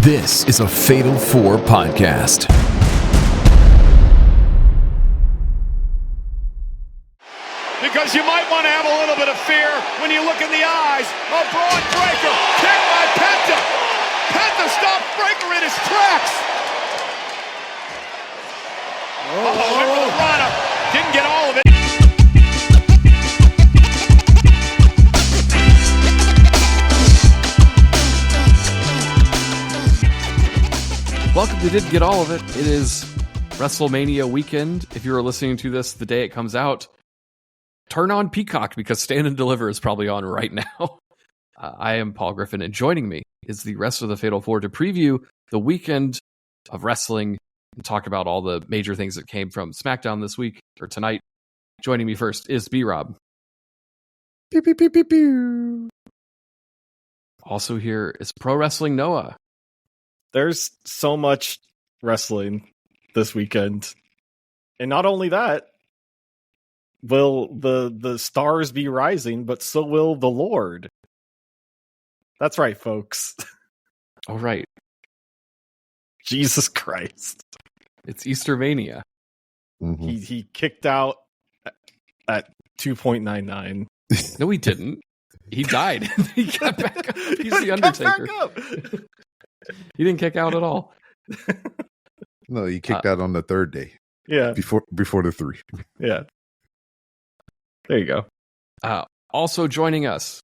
This is a Fatal 4 podcast. Because you might want to have a little bit of fear when you look in the eyes of Braun Breaker. Kick by Penta. Penta stopped Breaker in his tracks. Oh, Lana didn't get all of it. Welcome to Didn't Get All of It. It is Wrestlemania weekend. If you are listening to this the day it comes out, turn on Peacock because Stand and Deliver is probably on right now. I am Paul Griffin, and joining me is the rest of the Fatal 4 to preview the weekend of wrestling and talk about all the major things that came from SmackDown this week or tonight. Joining me first is B-Rob. Pew, pew, pew, pew, pew. Also here is Pro Wrestling Noah. There's so much wrestling this weekend. And not only that, will the stars be rising, but so will the Lord. That's right, folks. All right. Jesus Christ. It's Eastermania. Mm-hmm. He kicked out at 2.99. No, he didn't. He died. He got back up. He's the Undertaker. He didn't kick out at all. No, he kicked out on the third day. Yeah. Before the 3. Yeah. There you go. Also joining us,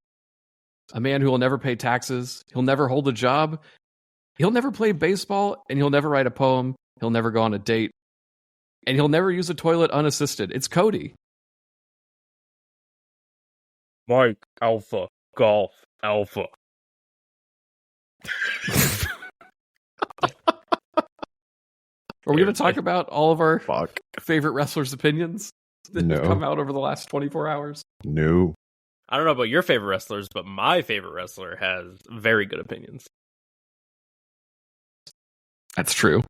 a man who will never pay taxes. He'll never hold a job. He'll never play baseball, and he'll never write a poem. He'll never go on a date. And he'll never use a toilet unassisted. It's Cody. Mike Alpha Golf Alpha. Are we going to talk about all of our Fuck. favorite wrestlers' opinions that have come out over the last 24 hours? No. I don't know about your favorite wrestlers, but my favorite wrestler has very good opinions. That's true.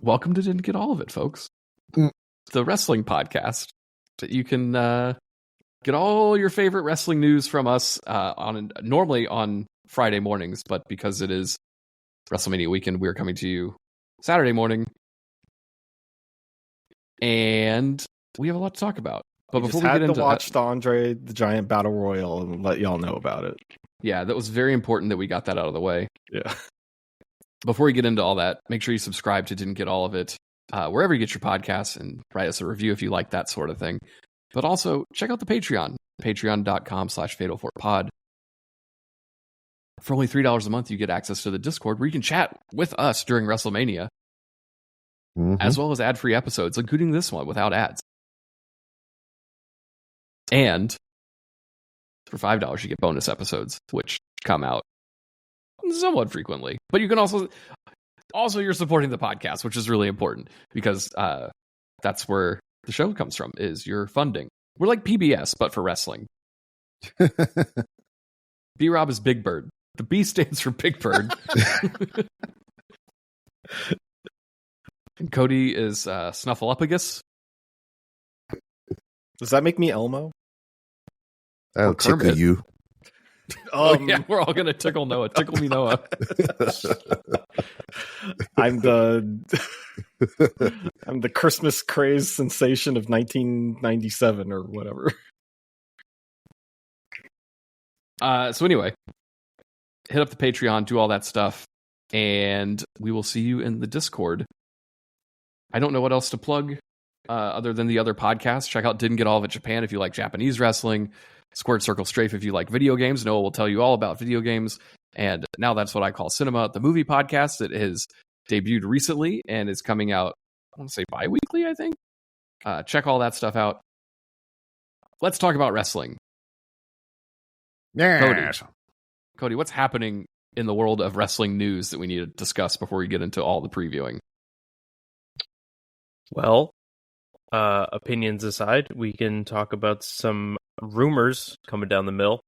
Welcome to Didn't Get All of It, folks. The wrestling podcast that you can get all your favorite wrestling news from us normally on Friday mornings, but because it is WrestleMania weekend, we're coming to you Saturday morning, and we have a lot to talk about. But before we get into watch the Andre the Giant Battle Royal and let y'all know about it. Yeah, that was very important that we got that out of the way. Yeah. Before we get into all that, make sure you subscribe to Didn't Get All of It wherever you get your podcasts, and write us a review if you like that sort of thing. But also check out the Patreon, patreon.com/fatal4pod. For only $3 a month, you get access to the Discord where you can chat with us during WrestleMania, as well as ad-free episodes, including this one without ads. And for $5, you get bonus episodes, which come out somewhat frequently. But you can also you're supporting the podcast, which is really important because that's where the show comes from, is your funding. We're like PBS, but for wrestling. B-Rob is Big Bird. The B stands for Big Bird. And Cody is Snuffleupagus. Does that make me Elmo? That'll tickle you. Yeah, we're all going to tickle Noah. Tickle me, Noah. I'm the Christmas craze sensation of 1997 or whatever. So anyway, hit up the Patreon, do all that stuff, and we will see you in the Discord. I don't know what else to plug other than the other podcasts. Check out Didn't Get All of It Japan if you like Japanese wrestling. Squared Circle Strafe if you like video games. Noah will tell you all about video games. And Now That's What I Call Cinema, the movie podcast that has debuted recently and is coming out, I want to say bi-weekly, I think. Check all that stuff out. Let's talk about wrestling. Yeah. Cody, what's happening in the world of wrestling news that we need to discuss before we get into all the previewing? Well, opinions aside, we can talk about some rumors coming down the mill,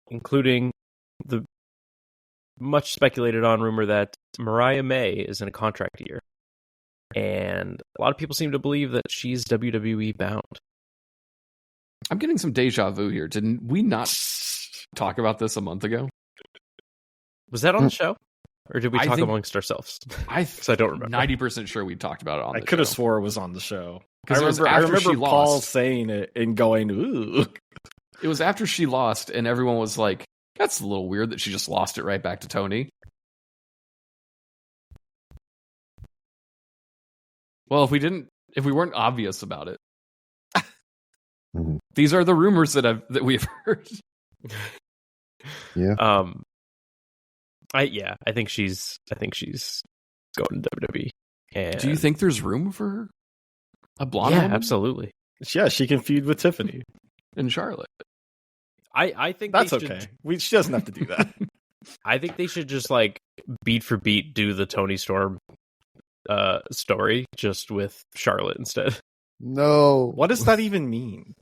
including the much speculated on rumor that Mariah May is in a contract year. And a lot of people seem to believe that she's WWE bound. I'm getting some deja vu here. Didn't we not talk about this a month ago? Was that on the show? Or did we I talk think- amongst ourselves? I 'Cause I don't remember. 90% sure we talked about it on I the could have show. swore it was on the show. 'Cause I it was remember, after she Paul lost. saying it and going, ooh. It was after she lost, and everyone was like, that's a little weird that she just lost it right back to Tony. Well, if we weren't obvious about it. Mhm. These are the rumors that we've heard. Yeah. I think she's going to WWE. And Do you think there's room for her? A blonde Yeah, woman? absolutely. Yeah, she can feud with Tiffany. In Charlotte. I think That's they should, okay. She doesn't have to do that. I think they should just like beat for beat do the Tony Storm story just with Charlotte instead. No. What does that even mean?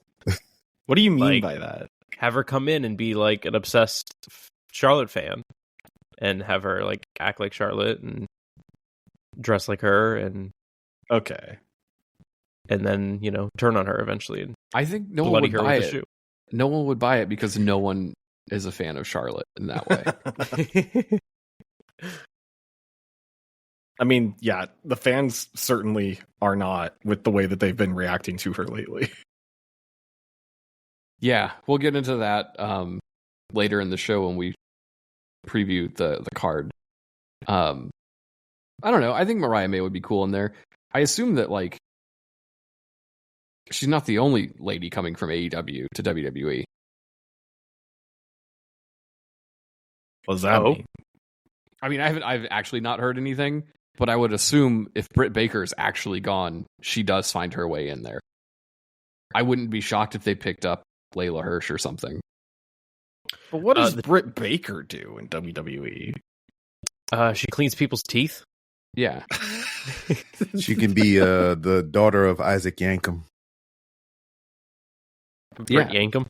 What do you mean Like- by that? Have her come in and be like an obsessed Charlotte fan, and have her like act like Charlotte and dress like her, and Okay. then turn on her eventually and I think no one bloody would her buy with a it. shoe. No one would buy it because no one is a fan of Charlotte in that way. I mean, yeah, the fans certainly are not with the way that they've been reacting to her lately. Yeah, we'll get into that later in the show when we preview the card. I don't know. I think Mariah May would be cool in there. I assume that like she's not the only lady coming from AEW to WWE. What does that Oh. mean? I mean, I've actually not heard anything, but I would assume if Britt Baker's actually gone, she does find her way in there. I wouldn't be shocked if they picked up Layla Hirsch or something. But what does the- Britt Baker do in WWE? She cleans people's teeth. Yeah. She can be the daughter of Isaac Yankem. Brett Yankum.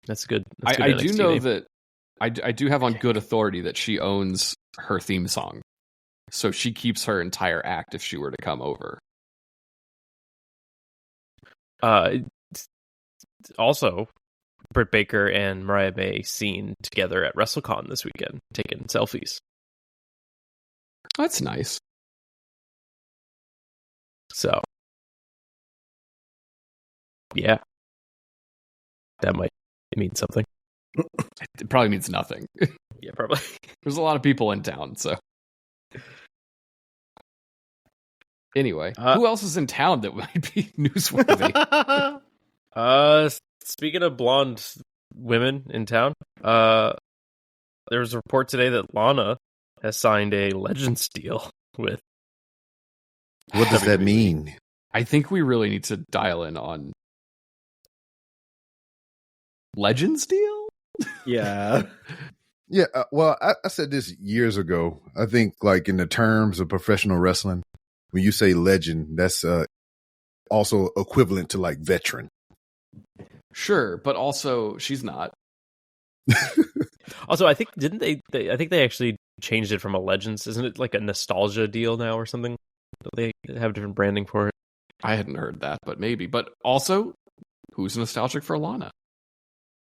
That's good. That's I good do NXT know name. that I do have on good authority that she owns her theme song. So she keeps her entire act if she were to come over. Also, Britt Baker and Mariah May seen together at WrestleCon this weekend, taking selfies. That's nice. So, yeah, that might mean something. It probably means nothing. Yeah, probably. There's a lot of people in town, so. Anyway, who else is in town that might be newsworthy? Speaking of blonde women in town, there was a report today that Lana has signed a Legends deal with. What does that mean? I think we really need to dial in on Legends deal? Yeah. Yeah, well, I said this years ago. I think, like, in the terms of professional wrestling, when you say legend, that's also equivalent to, like, veteran. Sure, but also she's not. Also, I think didn't they? I think they actually changed it from a Legends. Isn't it like a nostalgia deal now or something? They have different branding for it. I hadn't heard that, but maybe. But also, who's nostalgic for Lana?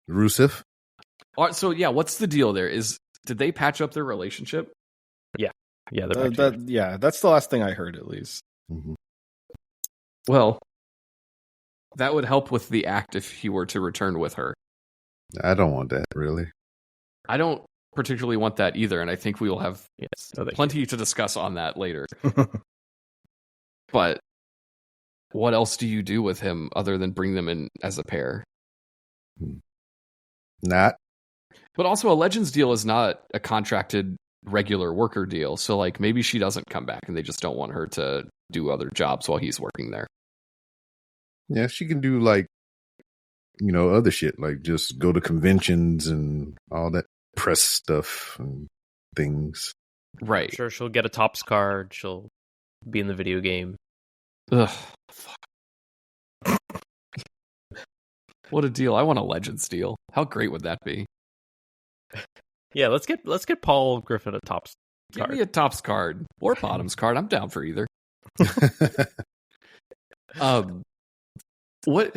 Rusev? So yeah, what's the deal there? Did they patch up their relationship? Yeah, they're back together. That's the last thing I heard, at least. Mm-hmm. Well, that would help with the act if he were to return with her. I don't want that, really. I don't particularly want that either, and I think we will have Yes, no, thank you. plenty to discuss on that later. But what else do you do with him other than bring them in as a pair? Not. But also, a Legends deal is not a contracted regular worker deal. So, like, maybe she doesn't come back and they just don't want her to do other jobs while he's working there. Yeah, she can do, like, other shit, like just go to conventions and all that press stuff and things. Right. Sure, she'll get a Topps card. She'll be in the video game. Ugh. Fuck. What a deal. I want a Legends deal. How great would that be? Yeah, let's get Paul Griffin a Topps Give card. me a Topps card or Bottoms card. I'm down for either. What?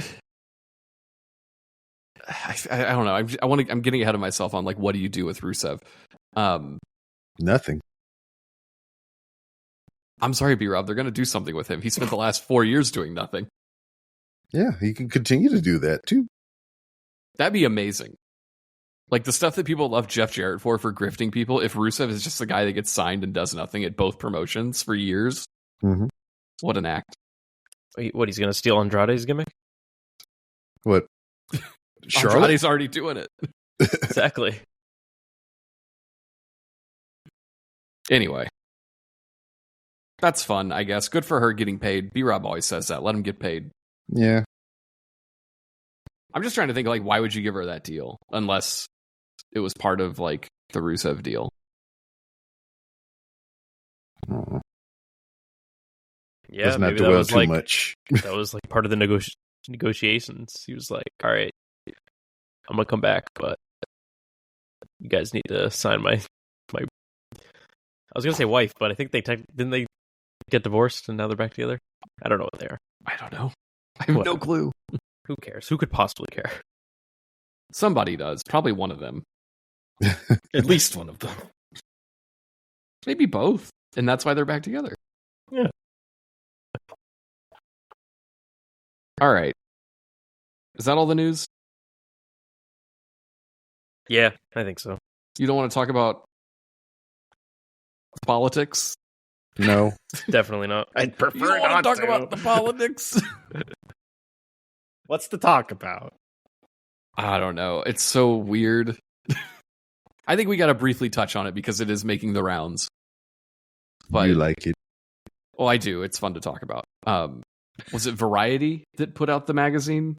I don't know. I'm getting ahead of myself on like, what do you do with Rusev? Nothing. I'm sorry, B-Rob. They're going to do something with him. He spent the last 4 years doing nothing. Yeah, he can continue to do that too. That'd be amazing. Like the stuff that people love Jeff Jarrett for grifting people. If Rusev is just the guy that gets signed and does nothing at both promotions for years, what an act. Wait, what, he's going to steal Andrade's gimmick? What? Charlotte? Andrade's already doing it. Exactly. Anyway. That's fun, I guess. Good for her getting paid. B-Rob always says that. Let him get paid. Yeah. I'm just trying to think, like, why would you give her that deal? Unless it was part of, like, the Rusev deal. Yeah, let's not maybe that dwell was too like much. that was like part of the negotiations. He was like, "All right, I'm gonna come back, but you guys need to sign my." I was gonna say wife, but I think didn't they get divorced and now they're back together. I don't know what they are. I don't know. I have no clue. Who cares? Who could possibly care? Somebody does. Probably one of them. At least one of them. Maybe both. And that's why they're back together. Yeah. All right. Is that all the news? Yeah, I think so. You don't want to talk about politics? No. Definitely not. I'd prefer You don't want not to talk about the politics? What's to talk about? I don't know. It's so weird. I think we got to briefly touch on it because it is making the rounds. But, you like it. Well, I do. It's fun to talk about. Was it Variety that put out the magazine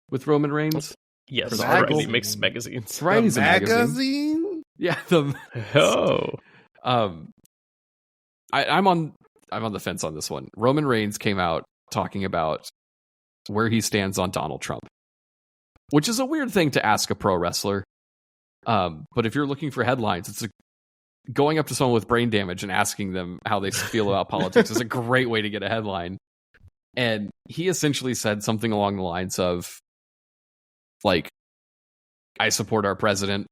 with Roman Reigns? Yes, For the Variety article? makes magazines. Variety's a magazine. Magazine? Yeah. I'm on the fence on this one. Roman Reigns came out talking about where he stands on Donald Trump, which is a weird thing to ask a pro wrestler. But if you're looking for headlines, it's going up to someone with brain damage and asking them how they feel about politics is a great way to get a headline. And he essentially said something along the lines of, like, I support our president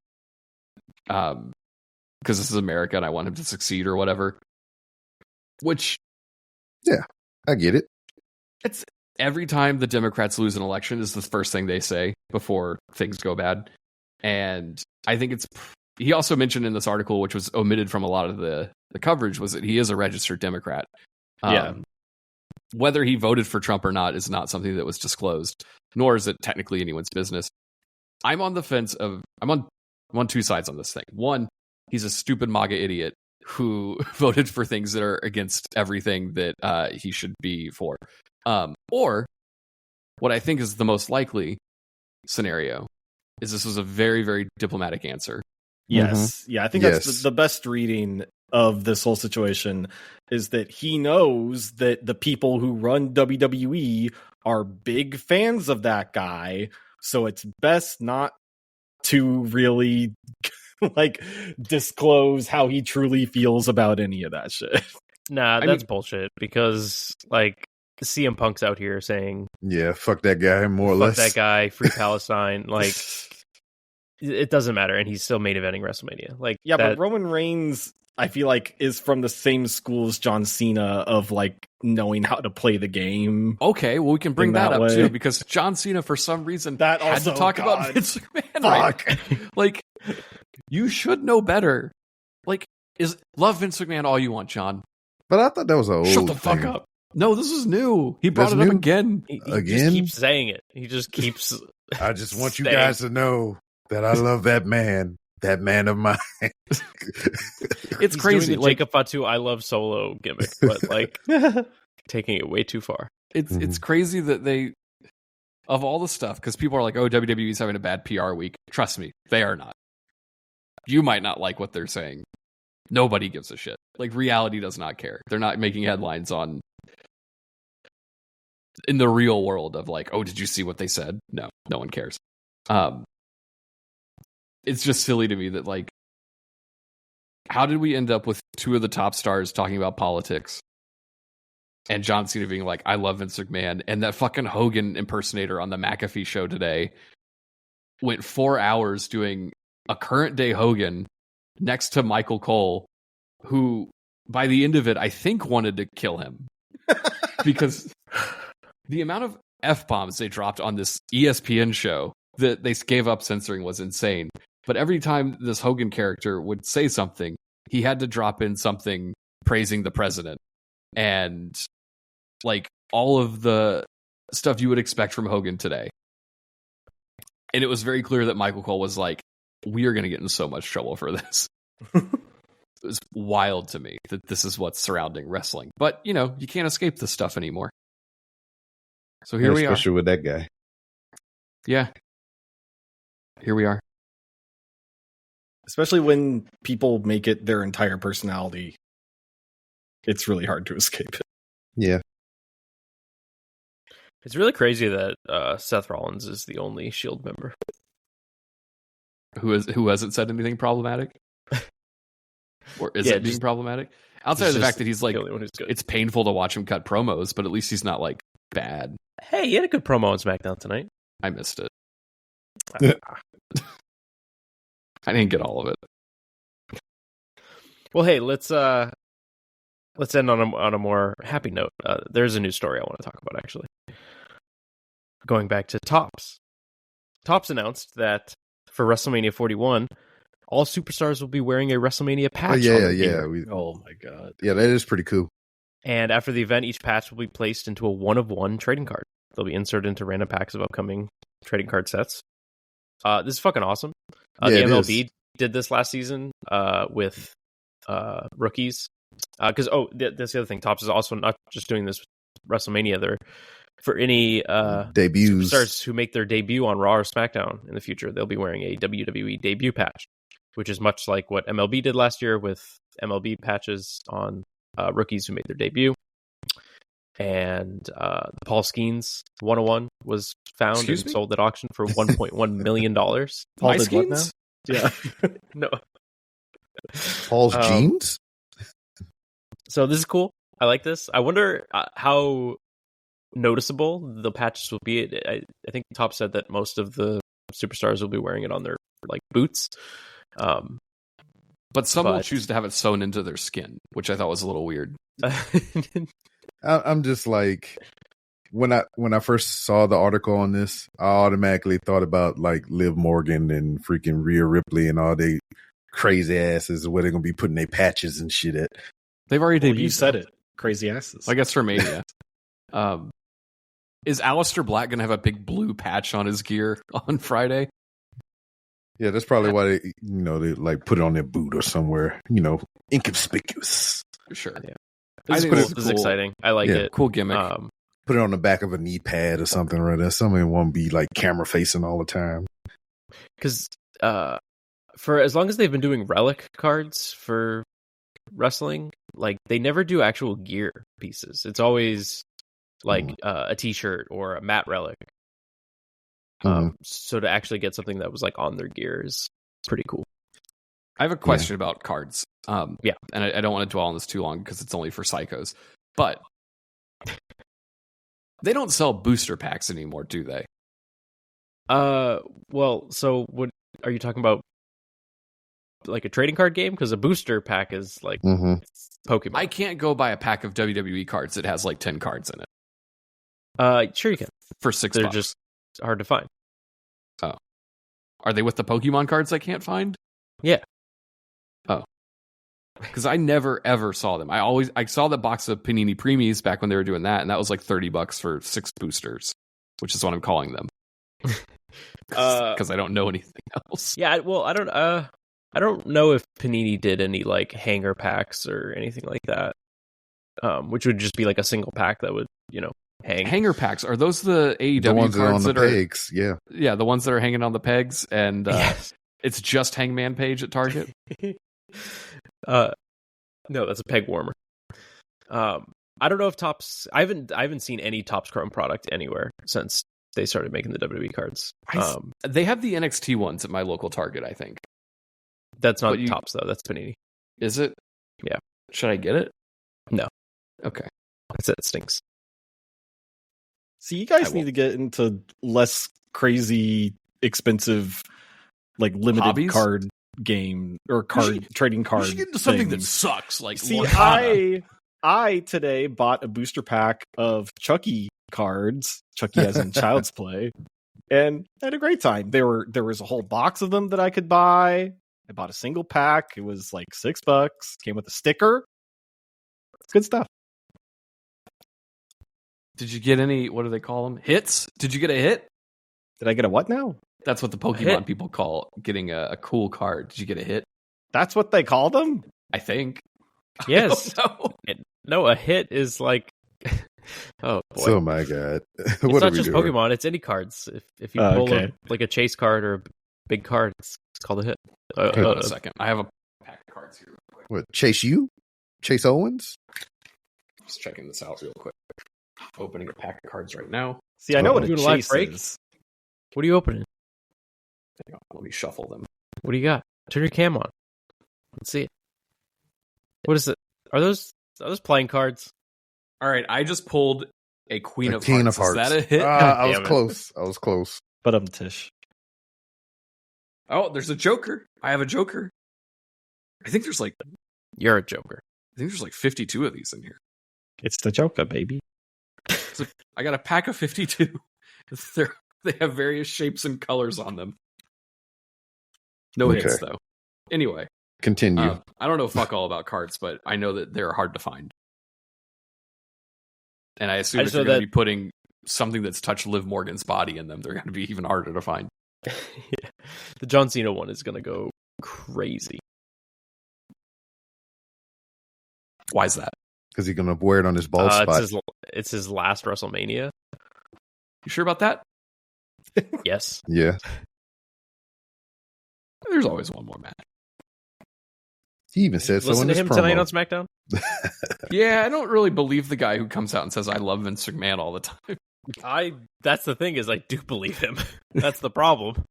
because this is America and I want him to succeed or whatever. Which, yeah, I get it. It's every time the Democrats lose an election is the first thing they say before things go bad. And I think he also mentioned in this article, which was omitted from a lot of the coverage, was that he is a registered Democrat. Yeah. Whether he voted for Trump or not is not something that was disclosed, nor is it technically anyone's business. I'm on the fence of, I'm on two sides on this thing. One, he's a stupid MAGA idiot who voted for things that are against everything that he should be for. Or what I think is the most likely scenario is this was a very, very diplomatic answer. Yes. Yeah, I think that's the best reading of this whole situation is that he knows that the people who run WWE are big fans of that guy. So it's best not to really like disclose how he truly feels about any of that shit. Nah, that's bullshit because like CM Punk's out here saying, yeah, fuck that guy, more or fuck less. that guy, free Palestine. Like, it doesn't matter. And he's still main eventing WrestleMania. Like, yeah, but Roman Reigns, I feel like, is from the same school as John Cena of like knowing how to play the game. Okay, well, we can bring that up way. too, because John Cena, for some reason, that had also, to talk about Vince McMahon. Right? Like, you should know better. Like, love Vince McMahon all you want, John. But I thought that was an old Shut the fuck up. No, this is new. He brought That's it up new? again. He just keeps saying it. He just keeps. I just want you saying. guys to know that I love that man of mine. It's crazy. Doing the Like, Jacob Fatu "I Love Solo" gimmick, but like taking it way too far. it's crazy that they, of all the stuff, because people are like, oh, WWE's having a bad PR week. Trust me, they are not. You might not like what they're saying. Nobody gives a shit. Like, reality does not care. They're not making headlines in the real world of like, oh, did you see what they said? No one cares. It's just silly to me that, like, how did we end up with two of the top stars talking about politics and John Cena being like, I love Vince McMahon, and that fucking Hogan impersonator on the McAfee show today went 4 hours doing a current day Hogan next to Michael Cole, who by the end of it, I think wanted to kill him because the amount of F-bombs they dropped on this ESPN show that they gave up censoring was insane. But every time this Hogan character would say something, he had to drop in something praising the president and like all of the stuff you would expect from Hogan today. And it was very clear that Michael Cole was like, we are going to get in so much trouble for this. It was wild to me that this is what's surrounding wrestling. But, you know, you can't escape this stuff anymore. So here we are. Especially with that guy. Yeah. Here we are. Especially when people make it their entire personality. It's really hard to escape it. Yeah. It's really crazy that Seth Rollins is the only Shield member. Who hasn't said anything problematic? Or is it being problematic? Outside of the fact that he's like, it's painful to watch him cut promos, but at least he's not like bad. Hey, he had a good promo on SmackDown tonight. I missed it. I didn't get all of it. Well, hey, let's end on a more happy note. There's a new story I want to talk about, actually. Going back to Topps. Topps announced that for WrestleMania 41, all superstars will be wearing a WrestleMania patch. Oh my god. Yeah, that is pretty cool. And after the event, each patch will be placed into a one-of-one trading card. They'll be inserted into random packs of upcoming trading card sets. This is fucking awesome. The MLB did this last season with rookies. Because that's the other thing. Topps is also not just doing this with WrestleMania. They're for any debuts superstars who make their debut on Raw or SmackDown in the future, they'll be wearing a WWE debut patch, which is much like what MLB did last year with MLB patches on rookies who made their debut. And the Paul Skeens 101 was found and sold at auction for $1.1 million. Paul did what now? Yeah. No. Paul's jeans? So this is cool. I like this. I wonder how noticeable the patches will be. I think Top said that most of the superstars will be wearing it on their like boots. But some will choose to have it sewn into their skin, which I thought was a little weird. I'm just like, when I first saw the article on this, I automatically thought about like Liv Morgan and freaking Rhea Ripley and all they crazy asses where they're gonna be putting their patches and shit at. They've already debuted. You said it. Crazy asses. I guess for Mania. Is Aleister Black going to have a big blue patch on his gear on Friday? Yeah, that's probably why they like put it on their boot or somewhere, inconspicuous. Sure. Yeah. This is exciting. I like it. Cool gimmick. Put it on the back of a knee pad or something right there. Somebody won't be like camera facing all the time. Because for as long as they've been doing relic cards for wrestling, like they never do actual gear pieces. It's always like a t-shirt or a matte relic. So to actually get something that was like on their gear is pretty cool. I have a question about cards. And I don't want to dwell on this too long because it's only for psychos. But they don't sell booster packs anymore, do they? Well, so what are you talking about? Like a trading card game? Because a booster pack is like Pokemon. I can't go buy a pack of WWE cards that has like 10 cards in it. Sure you can. For $6. They're just hard to find. Oh. Are they with the Pokemon cards I can't find? Yeah. Oh. Because I never ever saw them. I saw the box of Panini Premies back when they were doing that, and that was like $30 for 6 boosters, which is what I'm calling them. Because I don't know anything else. Yeah, well, I don't know if Panini did any like hanger packs or anything like that. Which would just be like a single pack that would, hang. Hanger packs, are those the AEW the ones cards that are on the pegs? Yeah. Yeah, the ones that are hanging on the pegs, and it's just Hangman Page at Target. No, that's a peg warmer. I don't know if Topps. I haven't seen any Topps Chrome product anywhere since they started making the WWE cards. They have the NXT ones at my local Target, I think. That's not Topps though. That's Panini. Is it? Yeah. Should I get it? No. Okay. I said it stinks. See, you guys need to get into less crazy expensive, like limited Hobbies? card game or card trading card. You should get into something that things. sucks. Like, See, Lorcana. I today bought a booster pack of Chucky cards, Chucky as in Child's Play, and I had a great time. There was a whole box of them that I could buy. I bought a single pack. It was like $6. Came with a sticker. It's good stuff. Did you get any? What do they call them? Hits? Did you get a hit? Did I get a what now? That's what the Pokemon people call getting a cool card. Did you get a hit? That's what they call them? I think. Yes. I don't know. No, a hit is like. Oh boy! Oh my god! It's What are not we just doing? Pokemon; it's any cards. If you pull okay. like a chase card or a big card, it's called a hit. Hold on a second. I have a pack of cards here. Real quick. What? Chase you? Chase Owens? Just checking this out real quick. Opening a pack of cards right now. See, I know what Doing a a live chase break? is. What are you opening? Hang on, let me shuffle them. What do you got? Turn your cam on. Let's see it. What is it? Are those playing cards? All right, I just pulled a Queen of King Hearts. of Hearts. Is that a hit? I was damn it. close. I was close. But Tish. Oh, there's a Joker. I have a Joker. I think there's like You're a joker. 52 of these in here. It's the Joker, baby. So I got a pack of 52. They have various shapes and colors on them. No Okay. hits though. Anyway, Continue. I don't know fuck all about cards, but I know that they're hard to find. And I assume I if just you're know going to that- be putting something that's touched Liv Morgan's body in them, they're going to be even harder to find. Yeah. The John Cena one is gonna go crazy. Why is that? Because he's gonna wear it on his bald spot. It's his last WrestleMania. You sure about that? Yes. Yeah. There's always one more match. He even said so Listen in to his him promo. tonight on SmackDown. Yeah, I don't really believe the guy who comes out and says, I love Vince McMahon all the time. That's the thing, is I do believe him. That's the problem.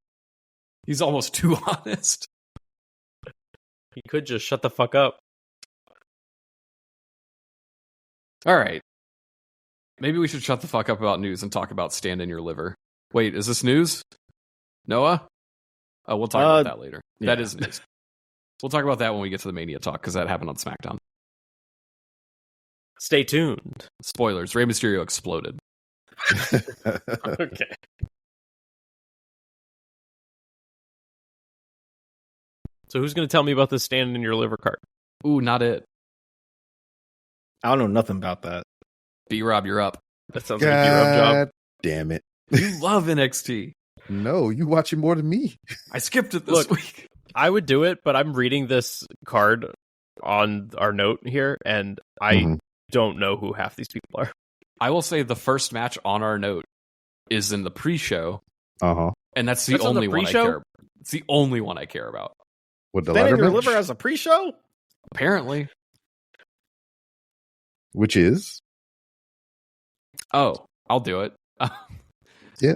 He's almost too honest. He could just shut the fuck up. All right. Maybe we should shut the fuck up about news and talk about Stand in Your Liver. Wait, is this news? Noah? Oh, we'll talk about that later. Yeah. That is news. We'll talk about that when we get to the Mania talk, because that happened on SmackDown. Stay tuned. Spoilers, Rey Mysterio exploded. Okay. So who's going to tell me about this Stand in Your Liver card? Ooh, not it. I don't know nothing about that. B-Rob, you're up. That sounds like a B-Rob job. God damn it. You love NXT. No, you watching more than me. I skipped it this Look, week. I would do it, but I'm reading this card on our note here, and I Mhm. don't know who half these people are. I will say the first match on our note is in the pre-show, Uh-huh. and that's the That's on the only one I pre-show? care about. It's the only one I care about. With the Stand in ladder Your match? Liver as a pre-show? Apparently. Which is? Oh, I'll do it. Yeah.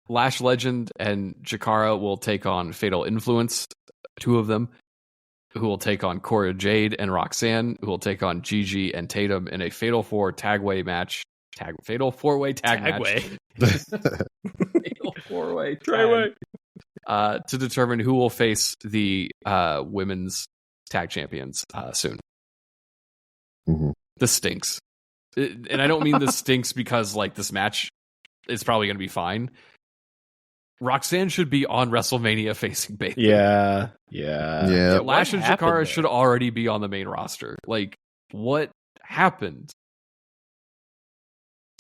Lash Legend and Jakara will take on Fatal Influence, two of them, who will take on Cora Jade and Roxanne, who will take on Gigi and Tatum in a Fatal 4 tag-way match. Fatal 4-way tag match. Fatal 4-way tag. To determine who will face the women's tag champions soon. Mhm. This stinks. And I don't mean this stinks because like this match is probably going to be fine. Roxanne should be on WrestleMania facing Bayley. Yeah. Yeah. Lash and happened Jakara there? should already be on the main roster. Like, what happened?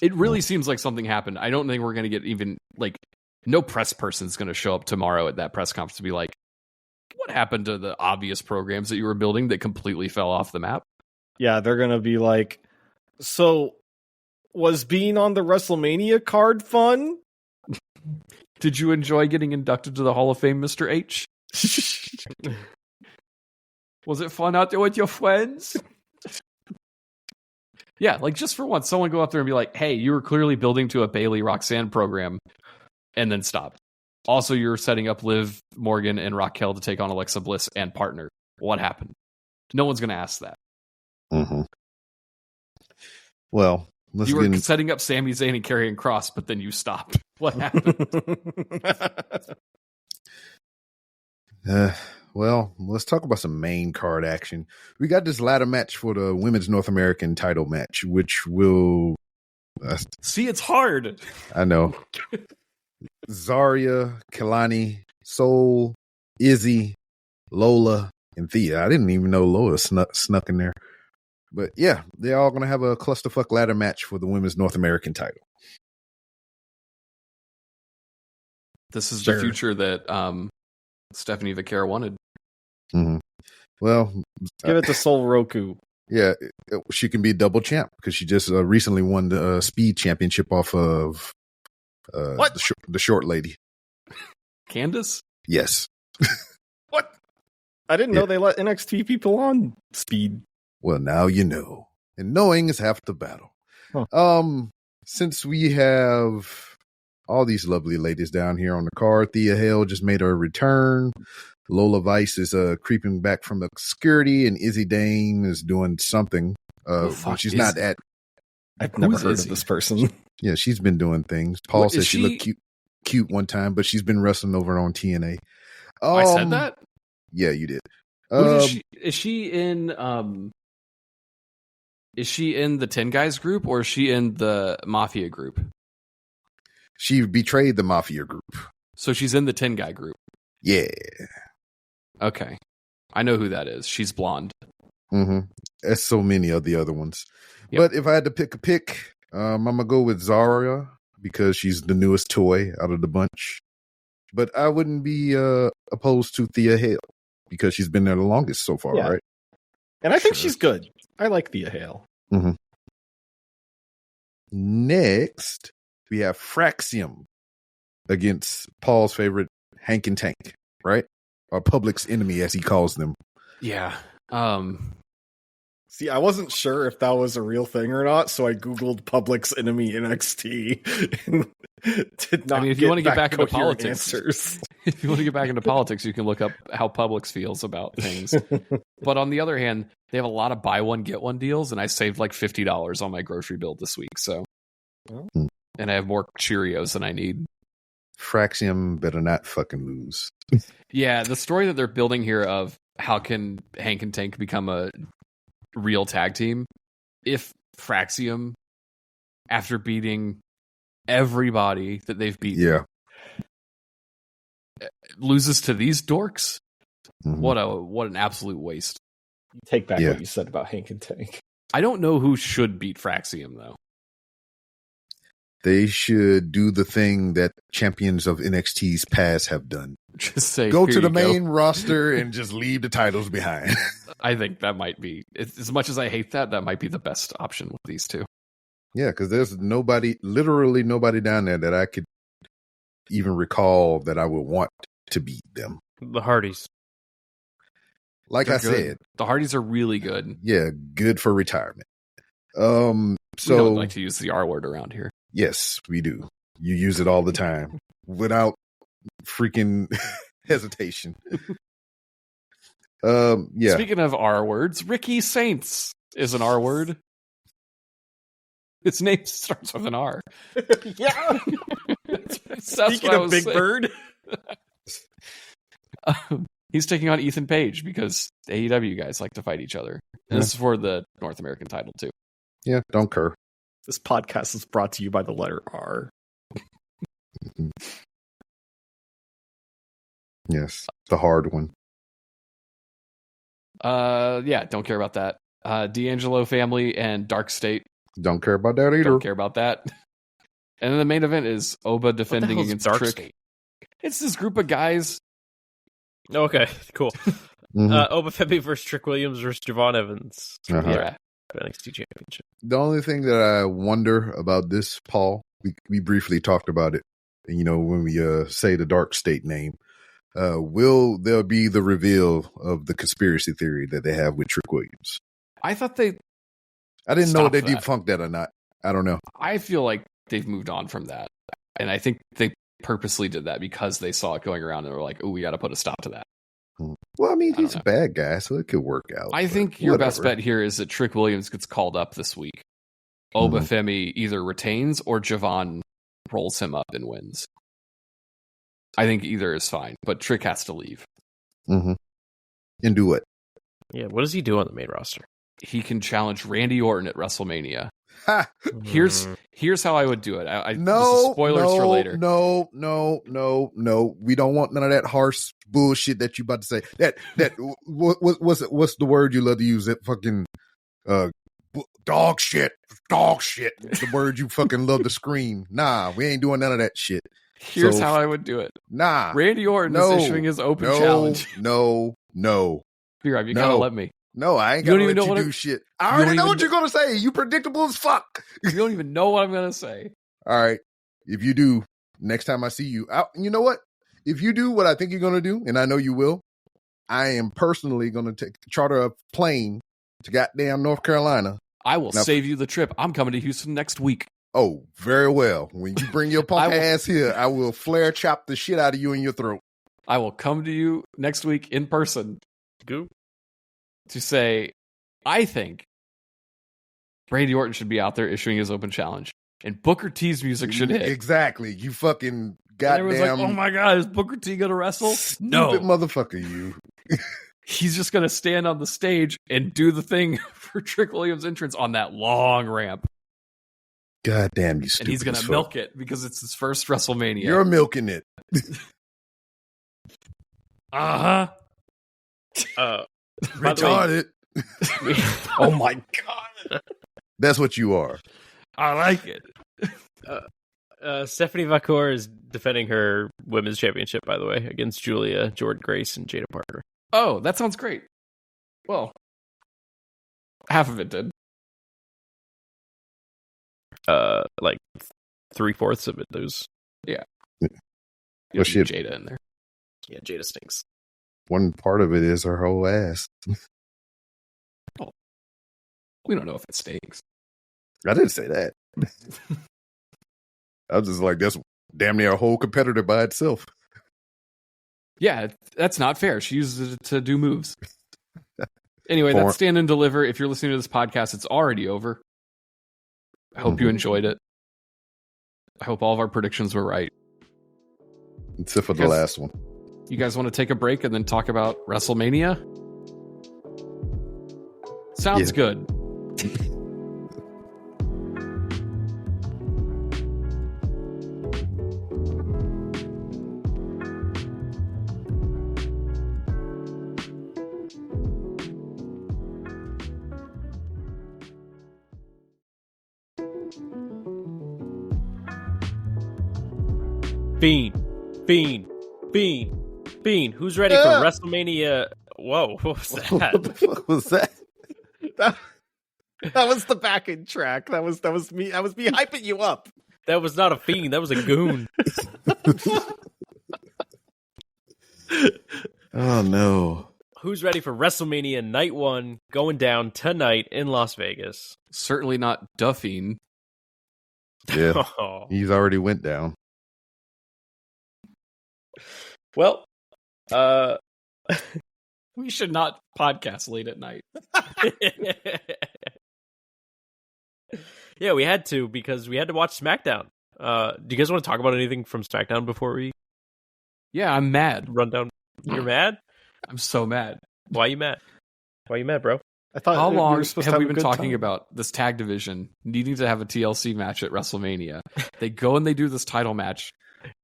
It really seems like something happened. I don't think we're going to get even, like, no press person's going to show up tomorrow at that press conference to be like, what happened to the obvious programs that you were building that completely fell off the map? Yeah, they're going to be like, so was being on the WrestleMania card fun? Did you enjoy getting inducted to the Hall of Fame, Mr. H? Was it fun out there with your friends? Yeah, like just for once, someone go up there and be like, hey, you were clearly building to a Bayley Roxanne program and then stop. Also, you're setting up Liv Morgan and Raquel to take on Alexa Bliss and partner. What happened? No one's going to ask that. Mhm. Well, You were setting up Sami Zayn and Karrion Kross, but then you stopped. What happened? Well, let's talk about some main card action. We got this ladder match for the Women's North American title match, which will... See, it's hard. I know. Zarya, Kalani, Soul, Izzy, Lola, and Thea. I didn't even know Lola snuck in there. But yeah, they're all going to have a clusterfuck ladder match for the Women's North American title. This is the future that Stephanie Vaquera wanted. Mm-hmm. Well, give it to Sol Roku. Yeah, she can be double champ because she just recently won the speed championship off of the short lady. Candace? Yes. What? I didn't know they let NXT people on speed. Well, now you know. And knowing is half the battle. Huh. Since we have all these lovely ladies down here on the card, Thea Hale just made her return. Lola Vice is creeping back from obscurity, and Izzy Dane is doing something. She's not at. I've never heard of this person. Yeah, she's been doing things. Paul said she looked cute one time, but she's been wrestling over on TNA. I said that? Yeah, you did. Is she in the 10 Guys group, or is she in the Mafia group? She betrayed the Mafia group. So she's in the 10 Guy group. Yeah. Okay. I know who that is. She's blonde. Mm-hmm. As so many of the other ones. Yep. But if I had to pick a pick, I'm going to go with Zarya because she's the newest toy out of the bunch. But I wouldn't be opposed to Thea Hale because she's been there the longest so far, right? And I think she's good. I like Thea Hale. Mm-hmm. Next, we have Fraxium against Paul's favorite Hank and Tank, right? Or Public's enemy, as he calls them. Yeah. See, I wasn't sure if that was a real thing or not, so I googled Public's enemy NXT and did not. I mean, if you want to get back into politics, answers. If you want to get back into politics, you can look up how Publix feels about things. But on the other hand, they have a lot of buy one get one deals, and I saved like $50 on my grocery bill this week. So, and I have more Cheerios than I need. Fraxium better not fucking lose. Yeah, the story that they're building here of how can Hank and Tank become a real tag team if Fraxium, after beating everybody that they've beaten, loses to these dorks. Mm-hmm. What an absolute waste. You take back what you said about Hank and Tank. I don't know who should beat Fraxium though. They should do the thing that champions of NXT's past have done. Just say, go to the main roster and just leave the titles behind. I think that might be, as much as I hate that might be the best option with these two. Yeah, because there's literally nobody down there that I could even recall that I would want to beat them. The Hardys. They're said. The Hardys are really good. Yeah, good for retirement. So we don't like to use the R word around here. Yes, we do. You use it all the time without freaking hesitation. Yeah. Speaking of R words, Ricky Saints is an R word. Its name starts with an R. Yeah. Speaking of Big Bird. He's taking on Ethan Page because AEW guys like to fight each other. And this is for the North American title too. Yeah, don't cur. This podcast is brought to you by the letter R. Yes, the hard one. Yeah, don't care about that. D'Angelo family and Dark State. Don't care about that either. Don't care about that. And then the main event is Oba defending against Dark Trick. State? It's this group of guys. Okay, cool. Oba Femi versus Trick Williams versus Javon Evans. Yeah. NXT Championship. The only thing that I wonder about this, Paul, we briefly talked about it, when we say the Dark State name, will there be the reveal of the conspiracy theory that they have with Trick Williams? I thought I didn't know if they debunked that or not. I don't know. I feel like they've moved on from that. And I think they purposely did that because they saw it going around and were like, oh, we got to put a stop to that. Well, I mean, he's a bad guy, so it could work out. I think your best bet here is that Trick Williams gets called up this week. Obafemi either retains or Javon rolls him up and wins. I think either is fine, but Trick has to leave. Mm-hmm. And do it. Yeah, what does he do on the main roster? He can challenge Randy Orton at WrestleMania. Ha! Here's how I would do it. This is No, spoilers for later. No. We don't want none of that harsh bullshit that you about to say. What's the word you love to use? That fucking dog shit. The word you fucking love to scream. Nah, we ain't doing none of that shit. Here's how I would do it. Nah, Randy Orton is issuing his open challenge. No. B-Rob, you gotta let me. No, I ain't gonna let you do shit. I already know what you're gonna say. You predictable as fuck. You don't even know what I'm gonna say. All right. If you do, next time I see you, you know what? If you do what I think you're gonna do, and I know you will, I am personally gonna charter a plane to goddamn North Carolina. I will save you the trip. I'm coming to Houston next week. Oh, very well. When you bring your punk ass here, I will flare chop the shit out of you in your throat. I will come to you next week in person. To say, I think Randy Orton should be out there issuing his open challenge, and Booker T's music should hit. Exactly. You fucking goddamn. Everyone's like, oh my god, is Booker T gonna wrestle? Stupid motherfucker, you. He's just gonna stand on the stage and do the thing for Trick Williams' entrance on that long ramp. God damn, you stupid. And he's gonna milk it because it's his first WrestleMania. You're milking it. Retarded. Oh my god. That's what you are. I like it. Stephanie Vacour is defending her women's championship, by the way, against Julia, Jordan Grace, and Jada Parker. Oh, that sounds great. Well, half of it did. Like 3/4 of it, those. Yeah. Well, shit. Jada in there. Yeah, Jada stinks. One part of it is her whole ass. Oh, we don't know if it stinks. I didn't say that. I was just like, that's damn near a whole competitor by itself. Yeah, that's not fair. She uses it to do moves. Anyway, that's Stand and Deliver. If you're listening to this podcast, it's already over. I hope you enjoyed it. I hope all of our predictions were right. Except for the last one. You guys want to take a break and then talk about WrestleMania? Sounds good. Bean. Who's ready for WrestleMania? Whoa, what was that? What the fuck was that? That was the backing track. That was me. That was me hyping you up. That was not a fiend. That was a goon. Oh no. Who's ready for WrestleMania Night 1 going down tonight in Las Vegas? Certainly not Duffine. Yeah, Oh. he's already went down. Well, We should not podcast late at night. yeah, we had to because we had to watch SmackDown. Do you guys want to talk about anything from SmackDown before we Yeah, I'm mad. run down? You're mad? I'm so mad. Why are you mad? Why are you mad, bro? I thought How we long were supposed to have have we a been good talking time. about this tag division needing to have a TLC match at WrestleMania? They go and they do this title match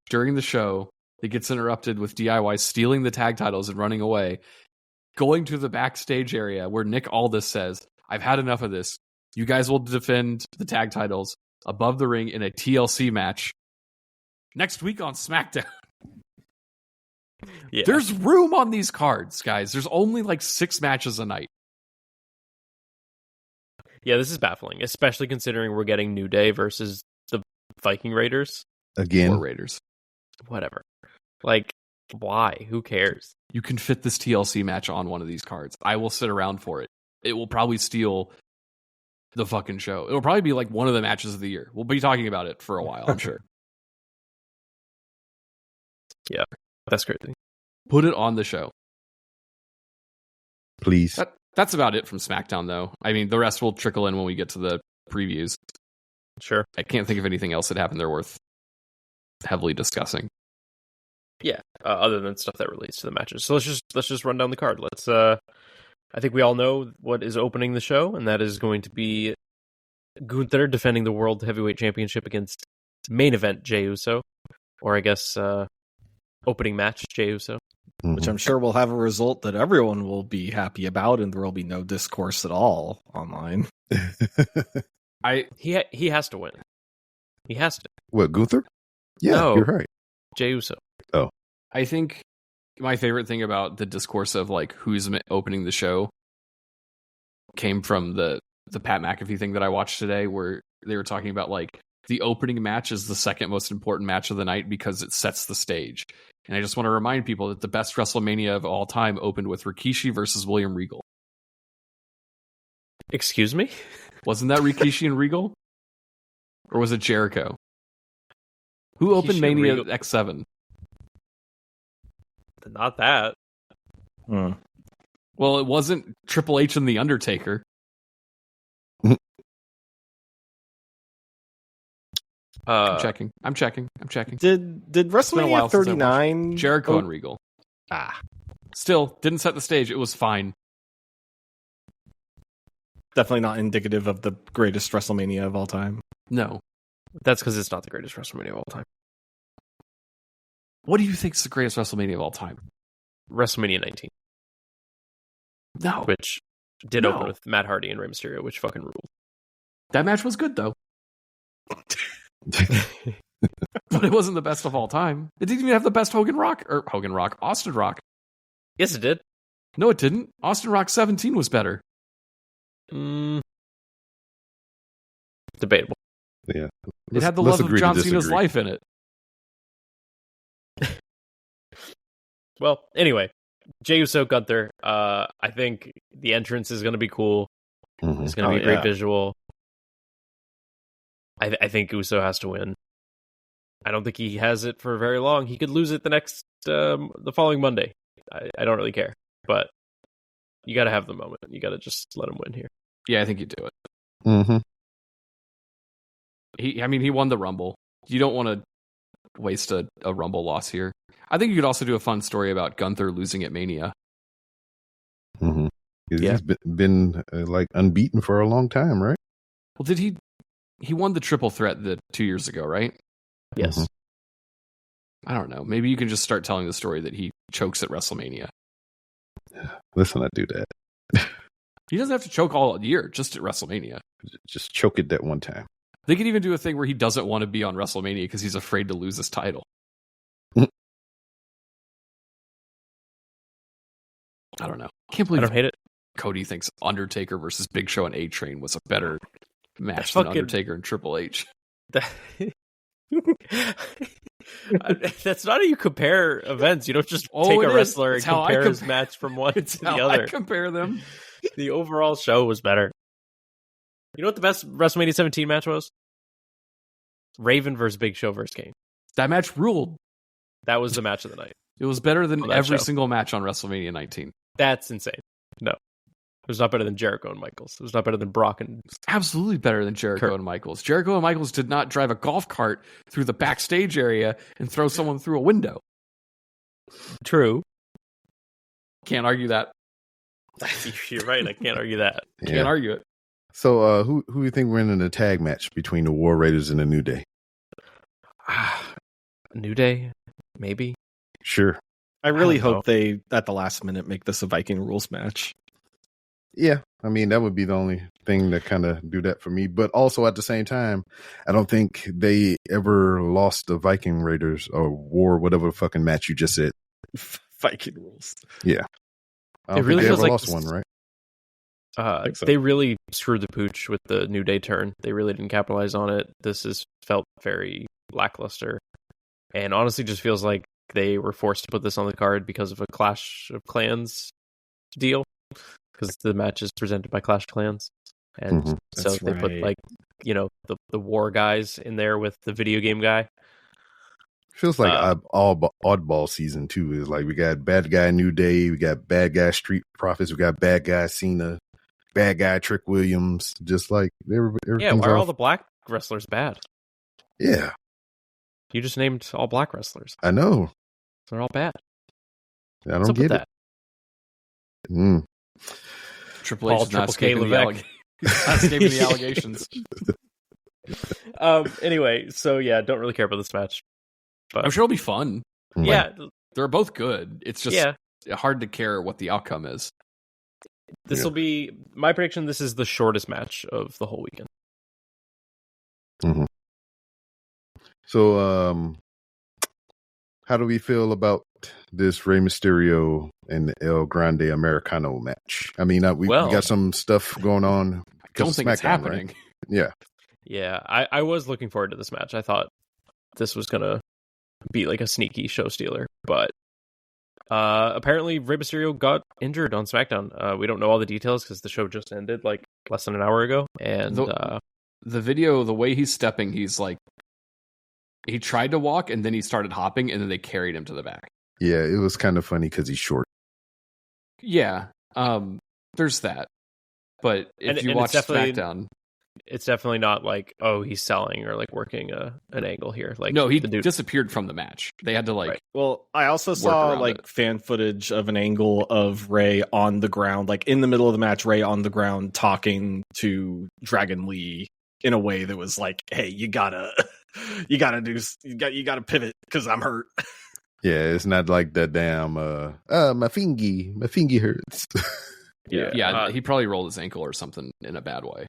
during the show. It gets interrupted with DIY stealing the tag titles and running away. Going to the backstage area where Nick Aldis says, I've had enough of this. You guys will defend the tag titles above the ring in a TLC match next week on SmackDown. Yeah. There's room on these cards, guys. There's only like 6 matches a night. Yeah, this is baffling, especially considering we're getting New Day versus the Viking Raiders. Again. Or Raiders. Whatever. Like, why? Who cares? You can fit this TLC match on one of these cards. I will sit around for it. It will probably steal the fucking show. It'll probably be like one of the matches of the year. We'll be talking about it for a while, I'm sure. Yeah, that's crazy. Put it on the show. Please. That's about it from SmackDown, though. I mean, the rest will trickle in when we get to the previews. Sure. I can't think of anything else that happened there worth heavily discussing. Yeah, other than stuff that relates to the matches. So let's just run down the card. I think we all know what is opening the show, and that is going to be Gunther defending the World Heavyweight Championship against main event Jey Uso, or I guess opening match Jey Uso. Which I'm sure will have a result that everyone will be happy about, and there will be no discourse at all online. He has to win. He has to. What, Gunther? Yeah, No. you're right. Jey Uso. I think my favorite thing about the discourse of like who's opening the show came from the Pat McAfee thing that I watched today, where they were talking about like the opening match is the second most important match of the night because it sets the stage. And I just want to remind people that the best WrestleMania of all time opened with Rikishi versus William Regal. Excuse me? Wasn't that Rikishi and Regal? Or was it Jericho? Who opened Rikishi and Mania Regal. X7? Not that. Well, it wasn't Triple H and The Undertaker. I'm checking. Did It's been a WrestleMania while since I 39 watched Jericho and Regal. Still, didn't set the stage. It was fine. definitely not indicative of the greatest WrestleMania of all time. No. That's because it's not the greatest WrestleMania of all time. What do you think is the greatest WrestleMania of all time? WrestleMania 19, No. which did No. open with Matt Hardy and Rey Mysterio, which fucking ruled. That match was good, though. But it wasn't the best of all time. It didn't even have the best Austin Rock. Yes, it did. No, it didn't. Austin Rock 17 was better. Debatable. Yeah. It had the Let's love of agree to John Cena's disagree. life in it. Well, anyway, Jey Uso, Gunther. I think the entrance is going to be cool. Mhm. It's going to be a yeah. great visual. I think Uso has to win. I don't think he has it for very long. He could lose it the following Monday. I don't really care, but you got to have the moment. You got to just let him win here. Yeah, I think you do it. Mhm. He won the Rumble. You don't want to waste a Rumble loss here. I think you could also do a fun story about Gunther losing at Mania. Mhm. 'Cause Yeah. He's been like unbeaten for a long time, right? Well, did he won the triple threat 2 years ago, right? Yes. Mhm. I don't know. Maybe you can just start telling the story that he chokes at WrestleMania. Let's not do that. He doesn't have to choke all year, just at WrestleMania. Just choke it that one time. They could even do a thing where he doesn't want to be on WrestleMania because he's afraid to lose his title. I don't know. Can't I believe don't hate it. Cody thinks Undertaker versus Big Show and A-Train was a better match That's than fucking- Undertaker and Triple H. That's not how you compare events. You don't just Oh, take it a is. wrester and It's how I compare his compare- match from one to It's the how other. I compare them. The overall show was better. You know what the best WrestleMania 17 match was? Raven versus Big Show versus Kane. That match ruled. That was the match of the night. It was better than On that every show. single match on WrestleMania 19. That's insane. No. It was not better than Jericho and Michaels. It was not better than Brock and... Absolutely better than Jericho Kurt. and Michaels. Jericho and Michaels did not drive a golf cart through the backstage area and throw someone through a window. True. Can't argue that. You're right. I can't argue that. Yeah. Can't argue it. So, who do you think win in a tag match between the War Raiders and the New Day? New Day? Maybe? Sure. I really I don't hope they, at the last minute, make this a Viking rules match. Yeah, I mean that would be the only thing that kind of do that for me. But also at the same time, I don't think they ever lost the Viking Raiders or War, whatever fucking match you just said. Viking rules. Yeah, I don't It really think they feels ever like lost this- one, right? think so. They really screwed the pooch with the New Day turn. They really didn't capitalize on it. This has felt very lackluster. And honestly just feels like they were forced to put this on the card because of a Clash of Clans deal. Because the match is presented by Clash of Clans. And Mhm. so That's they put right. the war guys in there with the video game guy. Feels like oddball season too. Is like we got bad guy New Day, we got bad guy Street Profits, we got bad guy Cena. bad guy Trick Williams, just like everything's Yeah, why are off. all the black wrestlers bad? Yeah, You just named all black wrestlers. I know. They're all bad. I What's don't up with get that? it. Mm. Triple H Paul is not Triple K escaping the Levesque. he's not escaping the allegations. Anyway, so yeah, don't really care about this match. But I'm sure it'll be fun. yeah, They're both good. It's just yeah. hard to care what the outcome is. This will be my prediction. This is the shortest match of the whole weekend. Mm-hmm. So, how do we feel about this Rey Mysterio and El Grande Americano match? I mean, we got some stuff going on. Don't think it's happening. Right? Yeah. Yeah, I was looking forward to this match. I thought this was gonna be like a sneaky show stealer, but apparently Rey Mysterio got injured on SmackDown. We don't know all the details because the show just ended like less than an hour ago. And the video, the way he's stepping, he's like, he tried to walk and then he started hopping and then they carried him to the back. Yeah, it was kind of funny because he's short. Yeah, there's that. But if you watch SmackDown, it's definitely not like, oh, he's selling or like working an angle here. Like, no, he the dude disappeared from the match. They had to like. Right. Well, I also saw like fan footage of an angle of Ray on the ground, like in the middle of the match, Ray on the ground talking to Dragon Lee in a way that was like, "Hey, you gotta pivot because I'm hurt." Yeah, it's not like that damn my fingy hurts. Yeah, he probably rolled his ankle or something in a bad way.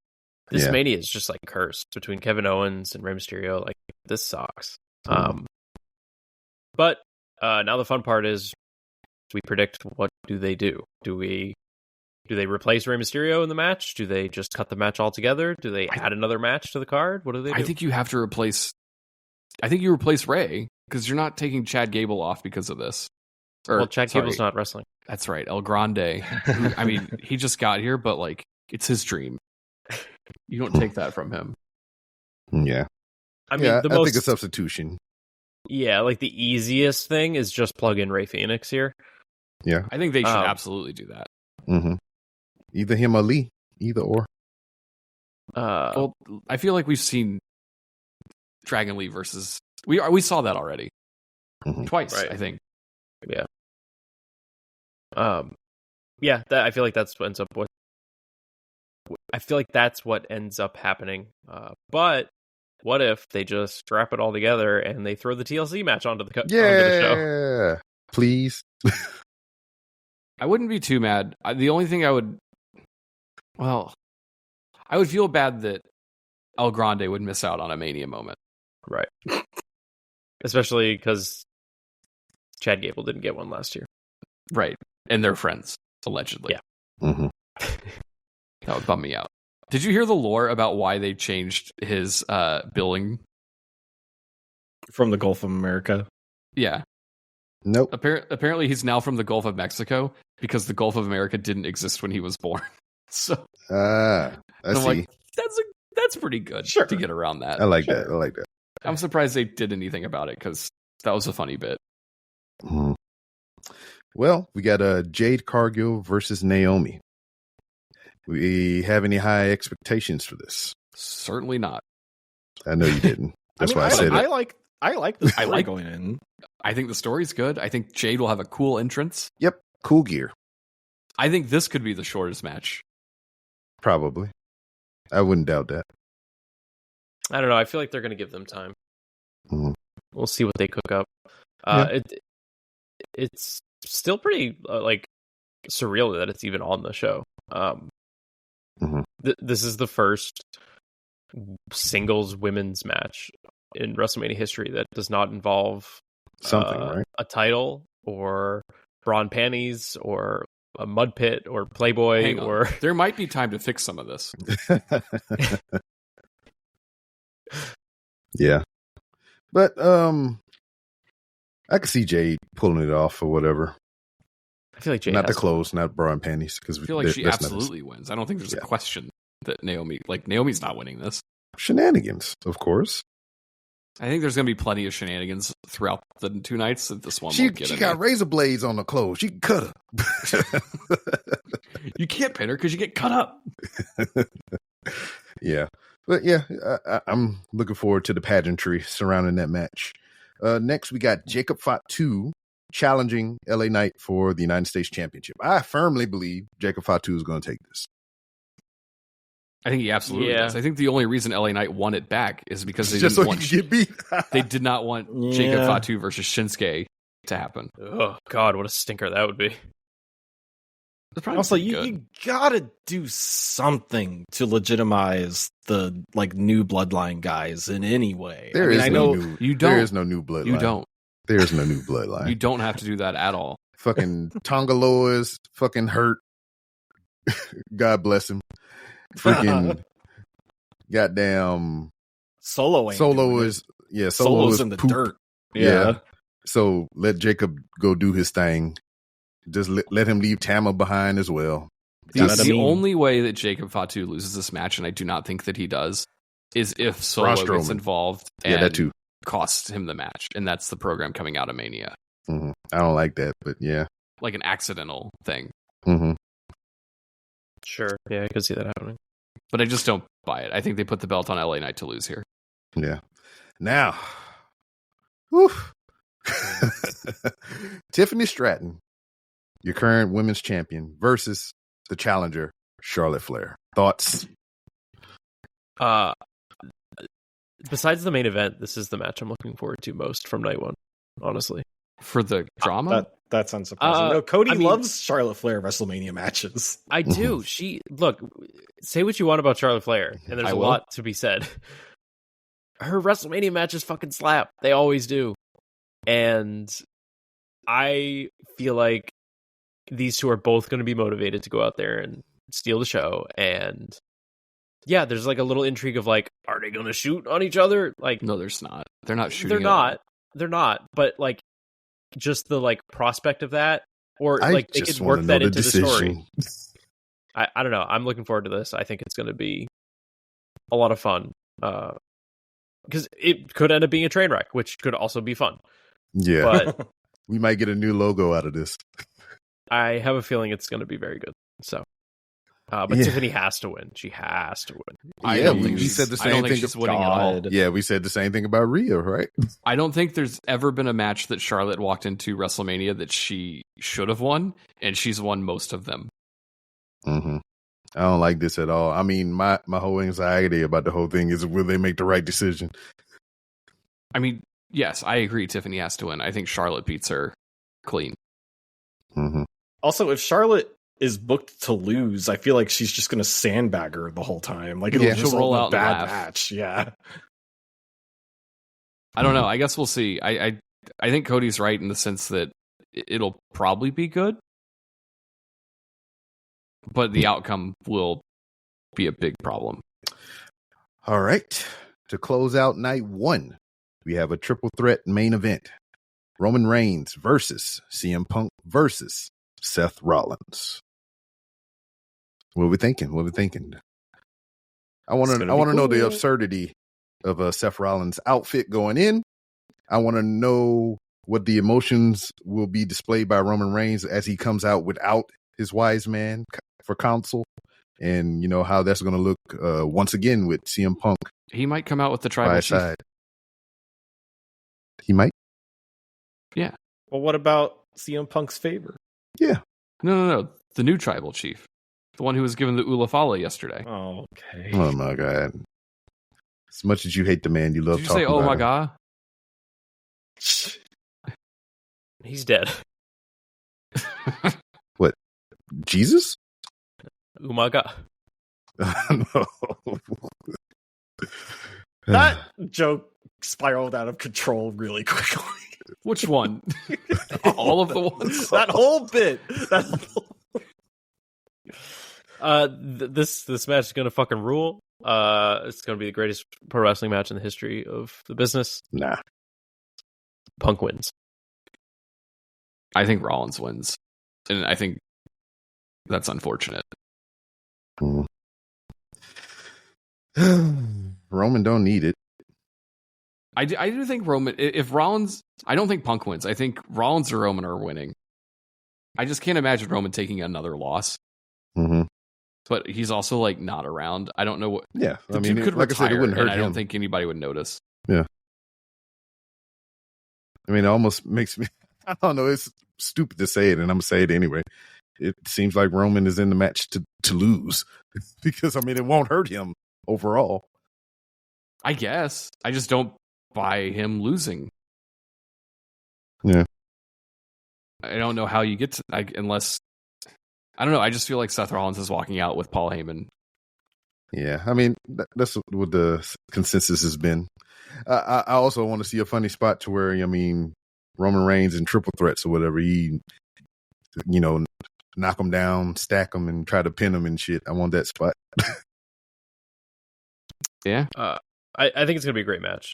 This Mania is just like cursed between Kevin Owens and Rey Mysterio. Like, this sucks. But now the fun part is we predict, what do they do? Do they replace Rey Mysterio in the match? Do they just cut the match altogether? Do they add another match to the card? What do they do? I think you have to replace. I think you replace Ray because you're not taking Chad Gable off because of this. Chad Gable's not wrestling. That's right, El Grande. Who, I mean, he just got here, but like, it's his dream. You don't take that from him. Yeah. I mean, I think a substitution. Yeah, like the easiest thing is just plug in Rey Fénix here. Yeah. I think they should absolutely do that. Mm-hmm. Either him or Lee. Either or. Well, I feel like we've seen Dragon Lee versus... We saw that already. Mm-hmm. Twice, right. I think. Yeah. I feel like that's what ends up with. I feel like that's what ends up happening. But what if they just strap it all together and they throw the TLC match onto the show? Yeah, please. I wouldn't be too mad. The only thing I would feel bad that El Grande would miss out on a Mania moment. Right. Especially because Chad Gable didn't get one last year. Right. And they're friends, allegedly. Yeah. Mm-hmm. That would bum me out. Did you hear the lore about why they changed his billing? From the Gulf of America? Yeah. Nope. Apparently he's now from the Gulf of Mexico because the Gulf of America didn't exist when he was born. So I see. Like, that's pretty good to get around that. I like that. I'm surprised they did anything about it because that was a funny bit. Mm-hmm. Well, we got Jade Cargill versus Naomi. We have any high expectations for this? Certainly not. I know you didn't. That's why I said it. I like the story going in. I think the story's good. I think Jade will have a cool entrance. Yep, cool gear. I think this could be the shortest match. Probably. I wouldn't doubt that. I don't know. I feel like they're going to give them time. Mm-hmm. We'll see what they cook up. It's still pretty surreal that it's even on the show. Mm-hmm. This is the first singles women's match in WrestleMania history that does not involve something, right? A title or bra and panties or a mud pit or Playboy or there might be time to fix some of this. Yeah, but I could see Jade pulling it off or whatever. I feel like Jade not the clothes, not bra and panties, because I feel like she absolutely wins. I don't think there's a question that Naomi's not winning this. Shenanigans, of course. I think there's going to be plenty of shenanigans throughout the 2 nights that this one she won't get. She got razor blades on the clothes. She can cut her. You can't pin her because you get cut up. Yeah. But yeah, I'm looking forward to the pageantry surrounding that match. Next, we got Jacob Fatu challenging LA Knight for the United States Championship. I firmly believe Jacob Fatu is going to take this. I think he absolutely does. I think the only reason LA Knight won it back is because they just didn't so want he can get beat. they did not want Jacob Fatu versus Shinsuke to happen. Oh God, what a stinker that would be. Also, you gotta do something to legitimize the new bloodline guys in any way. There is no new bloodline. You don't. There is no new bloodline. You don't have to do that at all. Fucking Tongaloa is fucking hurt. God bless him. Freaking goddamn Solo is Solo's in the poop. dirt. Yeah. So let Jacob go do his thing. Just let him leave Tama behind as well. The only way that Jacob Fatu loses this match, and I do not think that he does, is if Solo gets involved and that too. Costs him the match. And that's the program coming out of Mania. Mm-hmm. I don't like that, but yeah. Like an accidental thing. Mm-hmm. Sure. Yeah, I could see that happening. But I just don't buy it. I think they put the belt on LA Knight to lose here. Yeah. Now, whew. Tiffany Stratton, your current women's champion, versus the challenger, Charlotte Flair. Thoughts? Besides the main event, this is the match I'm looking forward to most from night one, honestly. For the drama? That's unsurprising. No, Cody loves Charlotte Flair WrestleMania matches. I do. Say what you want about Charlotte Flair, and there's a lot to be said. Her WrestleMania matches fucking slap. They always do. And I feel like these two are both going to be motivated to go out there and steal the show. And yeah, there's a little intrigue of are they going to shoot on each other? No, there's not. They're not shooting. They're not. But just the prospect of that, or they could work that into the story. I don't know. I'm looking forward to this. I think it's going to be a lot of fun. Because it could end up being a train wreck, which could also be fun. Yeah. But we might get a new logo out of this. I have a feeling it's going to be very good. So, but Tiffany has to win. She has to win. I don't think we said the same thing. She's winning at all. Yeah, we said the same thing about Rhea, right? I don't think there's ever been a match that Charlotte walked into WrestleMania that she should have won, and she's won most of them. Mm-hmm. I don't like this at all. I mean, my whole anxiety about the whole thing is will they make the right decision? I mean, yes, I agree. Tiffany has to win. I think Charlotte beats her clean. Mm-hmm. Also, if Charlotte is booked to lose, I feel like she's just going to sandbag her the whole time. It'll just roll out a bad match. Yeah. I don't know. I guess we'll see. I think Cody's right in the sense that it'll probably be good, but the outcome will be a big problem. All right. To close out night one, we have a triple threat main event. Roman Reigns versus CM Punk versus Seth Rollins. What are we thinking? I want to know the absurdity of Seth Rollins' outfit going in. I want to know what the emotions will be displayed by Roman Reigns as he comes out without his wise man for counsel, and how that's going to look once again with CM Punk. He might come out with the tribal chief. Side. He might. Yeah. Well, what about CM Punk's favor? Yeah. No. The new tribal chief. The one who was given the Ula Fala yesterday. Oh, okay. Oh, my God. As much as you hate the man, you love Did you talking say, oh, about my him. God? He's dead. What? Jesus? Oh, my God. No. That joke spiraled out of control really quickly. Which one? All of the ones? That whole bit. This match is gonna fucking rule. It's gonna be the greatest pro wrestling match in the history of the business. Nah. Punk wins. I think Rollins wins. And I think that's unfortunate. Roman don't need it. I do think Roman, if Rollins, I don't think Punk wins. I think Rollins or Roman are winning. I just can't imagine Roman taking another loss. Mm-hmm. but he's also like not around. I don't know what. Yeah, The I dude mean, could like I retire, said, it wouldn't hurt and I him. don't think anybody would notice. Yeah. I mean, it almost makes me. I don't know. It's stupid to say it, and I'm gonna say it anyway. It seems like Roman is in the match to lose because I mean, it won't hurt him overall. I guess I just don't buy him losing. Yeah. I don't know how you get to unless I don't know. I just feel like Seth Rollins is walking out with Paul Heyman. Yeah, I mean that's what the consensus has been. I also want to see a funny spot to where I mean Roman Reigns in triple threats or whatever. He, knock him down, stack him, and try to pin him and shit. I want that spot. Yeah, I think it's gonna be a great match.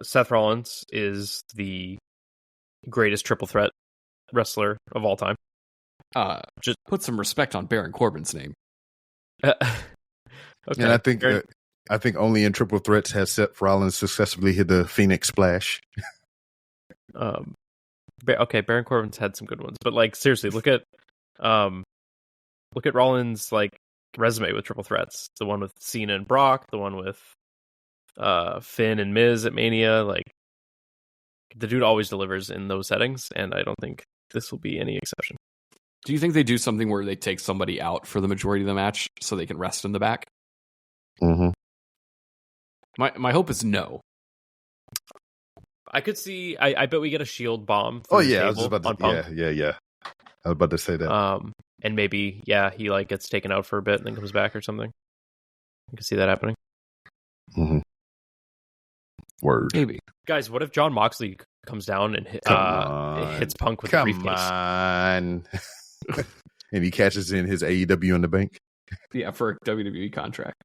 Seth Rollins is the greatest triple threat wrestler of all time. just put some respect on Baron Corbin's name. Okay. And I think only in triple threats has Seth Rollins successfully hit the Phoenix Splash. Okay, Baron Corbin's had some good ones, but like seriously, look at Rollins' like resume with triple threats. The one with Cena and Brock, the one with Finn and Miz at Mania. Like the dude always delivers in those settings, and I don't think this will be any exception. Do you think they do something where they take somebody out for the majority of the match so they can rest in the back? Mm-hmm. My hope is no. I could see. I bet we get a shield bomb. Oh through the yeah, I was table just about on to. Punk. Yeah. I was about to say that. And maybe he like gets taken out for a bit and then comes back or something. I can see that happening. Mm-hmm. Word. Maybe. Guys, what if John Moxley comes down and hits Punk with the briefcase? Come on. And he cashes in his AEW in the bank. Yeah, for a WWE contract.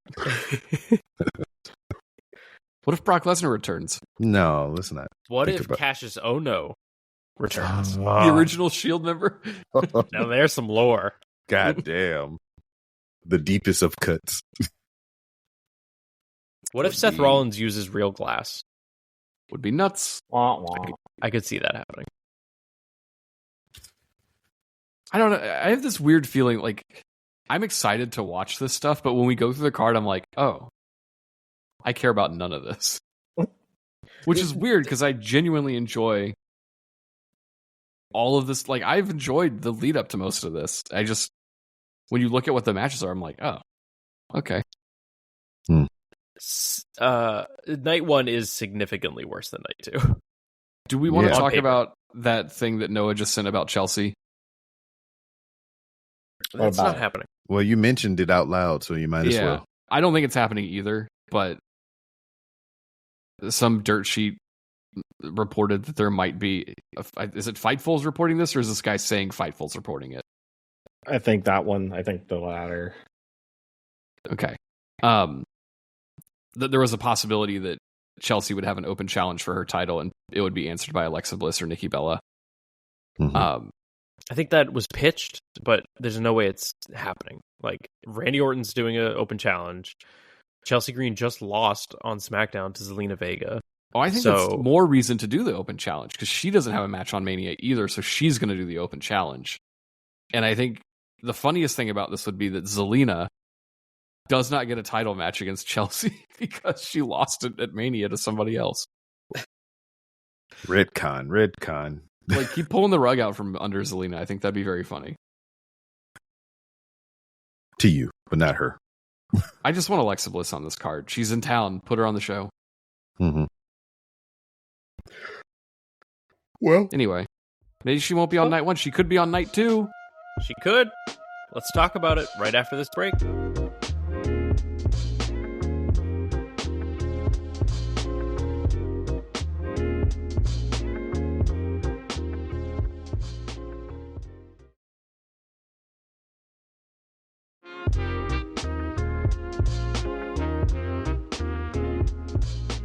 What if Brock Lesnar returns? No, let's not. What think if about- Cassius Ohno returns? The original Shield member? Now there's some lore. God damn. The deepest of cuts. What if Seth Rollins uses real glass? Would be nuts. I could see that happening. I don't know. I have this weird feeling like I'm excited to watch this stuff, but when we go through the card, I'm like, oh, I care about none of this. Which is weird because I genuinely enjoy all of this. Like, I've enjoyed the lead up to most of this. I just, when you look at what the matches are, I'm like, oh, okay. Night 1 is significantly worse than Night 2. Do we want to Yeah. talk On paper. about that thing that Noah just sent about Chelsea? That's about not it? happening. Well, you mentioned it out loud, so you might as well. I don't think it's happening either, but some dirt sheet reported that there might be. Is it Fightful's reporting this, or is this guy saying Fightful's reporting it? I think that one. I think the latter. Okay. There was a possibility that Chelsea would have an open challenge for her title, and it would be answered by Alexa Bliss or Nikki Bella. Mhm. I think that was pitched, but there's no way it's happening. Like, Randy Orton's doing an open challenge. Chelsea Green just lost on SmackDown to Zelina Vega. Oh, I think that's more reason to do the open challenge because she doesn't have a match on Mania either, so she's going to do the open challenge. And I think the funniest thing about this would be that Zelina does not get a title match against Chelsea because she lost it at Mania to somebody else. Redcon. Like, keep pulling the rug out from under Zelina. I think that'd be very funny. To you, but not her. I just want Alexa Bliss on this card. She's in town. Put her on the show. Mm-hmm. Well, Anyway, maybe she won't be on night 1. She could be on night 2. She could. Let's talk about it right after this break.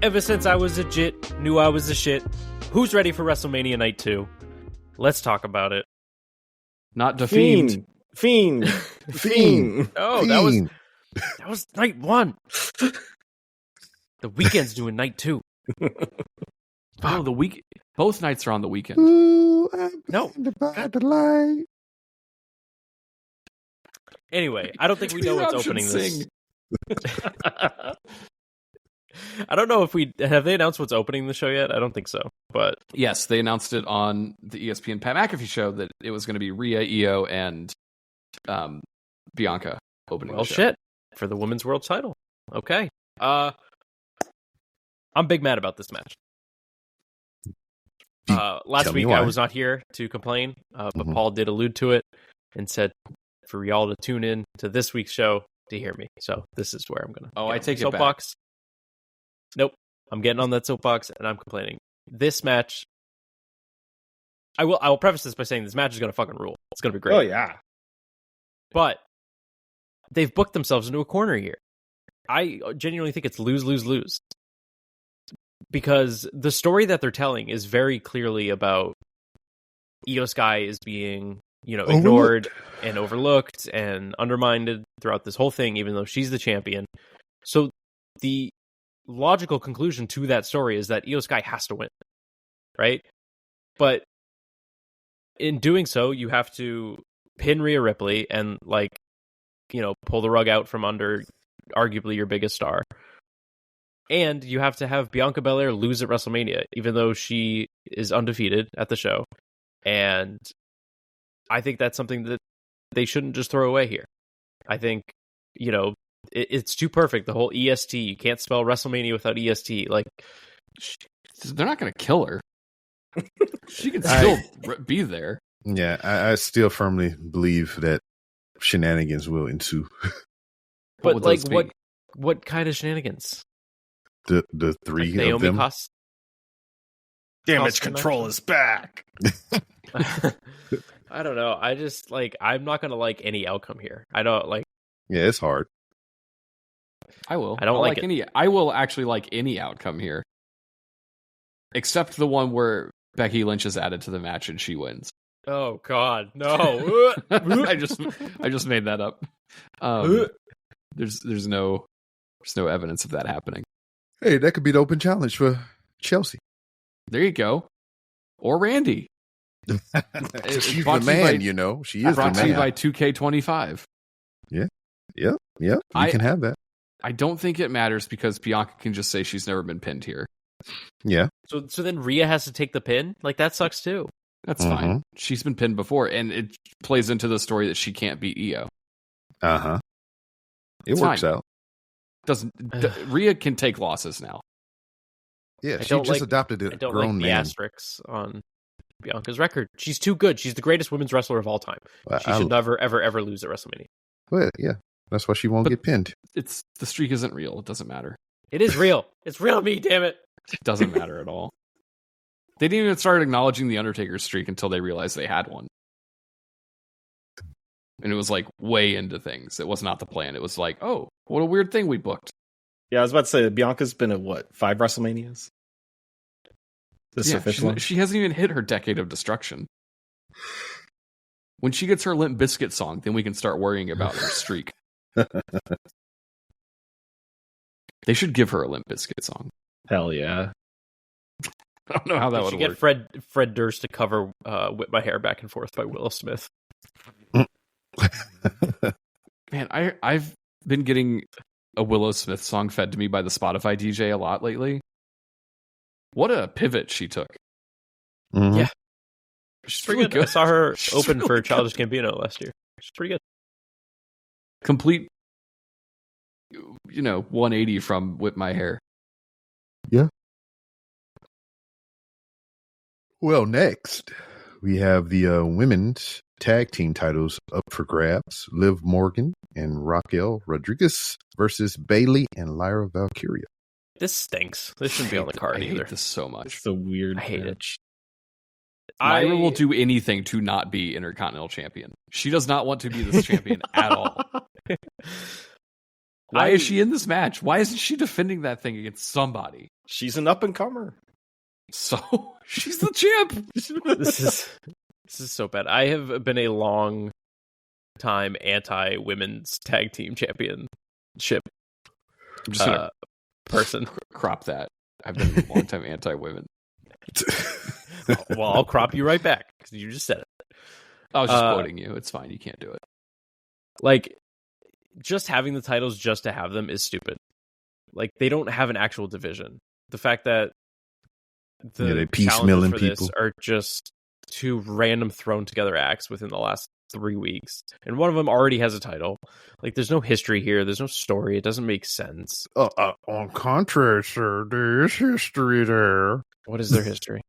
Ever since I was a jit, knew I was a shit. Who's ready for WrestleMania Night 2? Let's talk about it. Not Defiend. Fiend. Oh, that was Night 1. The Weekend's doing Night 2. Oh, both nights are on the weekend. ooh, I'm No. blinded by the light. Anyway, I don't think we know what's opening this. I don't know if have they announced what's opening the show yet? I don't think so. But yes, they announced it on the ESPN Pat McAfee show that it was going to be Rhea, Io, and Bianca opening the show. Shit. For the women's world title. Okay. I'm big mad about this match. Last week I was not here to complain, but Paul did allude to it and said for y'all to tune in to this week's show to hear me. So this is where I'm going to. I take it soapbox. Nope. I'm getting on that soapbox and I'm complaining. This match, I will preface this by saying this match is going to fucking rule. It's going to be great. Oh yeah. But they've booked themselves into a corner here. I genuinely think it's lose, lose, lose. Because the story that they're telling is very clearly about Io Sky is being, ignored and overlooked and undermined throughout this whole thing, even though she's the champion. So the logical conclusion to that story is that Io Sky has to win, right? But in doing so, you have to pin Rhea Ripley and pull the rug out from under arguably your biggest star. And you have to have Bianca Belair lose at WrestleMania, even though she is undefeated at the show. And I think that's something that they shouldn't just throw away here. I think, it's too perfect. The whole EST, you can't spell WrestleMania without EST. They're not going to kill her. She can still be there. Yeah, I still firmly believe that shenanigans will ensue. But what kind of shenanigans? The three Naomi of them. Damage control is back. I don't know. I just I'm not gonna like any outcome here. I don't like. Yeah, it's hard. I will. I don't like any. I will actually like any outcome here, except the one where Becky Lynch is added to the match and she wins. Oh God, no! I just made that up. There's no evidence of that happening. Hey, that could be the open challenge for Chelsea. There you go. Or Randy. She's the man, She is the man. Brought to you by 2K25. Yeah. You can have that. I don't think it matters because Bianca can just say she's never been pinned here. Yeah. So then Rhea has to take the pin? That sucks too. That's fine. She's been pinned before, and it plays into the story that she can't beat Io. Uh-huh. It works out. Rhea can take losses now. Yeah, she just adopted a grown man. The asterisks on Bianca's record. She's too good. She's the greatest women's wrestler of all time. She should never, ever, ever lose at WrestleMania. Well, yeah, that's why she won't get pinned. The streak isn't real. It doesn't matter. It is real. It's real to me, damn it. It doesn't matter at all. They didn't even start acknowledging the Undertaker's streak until they realized they had one. And it was way into things. It was not the plan. It was oh, what a weird thing we booked. Yeah, I was about to say, Bianca's been at 5 WrestleManias? This official? She hasn't even hit her decade of destruction. When she gets her Limp Bizkit song, then we can start worrying about her streak. They should give her a Limp Bizkit song. Hell yeah. I don't know how that would work. Get Fred Durst to cover Whip My Hair Back and Forth by Willow Smith. Man, I've been getting a Willow Smith song fed to me by the Spotify DJ a lot lately. What a pivot she took. Mm-hmm. Yeah. She's pretty good. I saw her open for Childish Gambino last year. She's pretty good. Complete, 180 from Whip My Hair. Yeah. Well, next, we have the women's tag team titles up for grabs. Liv Morgan and Raquel Rodriguez versus Bayley and Lyra Valkyria. This stinks. This shouldn't be on the card either. I hate this so much. It's so weird. I hate it. Lyra will do anything to not be Intercontinental Champion. She does not want to be this champion at all. Why is she in this match? Why isn't she defending that thing against somebody? She's an up-and-comer. So, she's the champ. This is so bad. I have been a long time anti-women's tag team championship I'm just gonna person. Crop that. I've been a long time anti-women. Well, I'll crop you right back because you just said it. I was just quoting you. It's fine. You can't do it. Like, just having the titles just to have them is stupid. Like, they don't have an actual division. The fact that they the piecemealing challengers for this people are just two random thrown together acts within the last 3 weeks, and one of them already has a title. Like, there's no history here. There's no story. It doesn't make sense. on contrary, sir, there is history there. What is their history?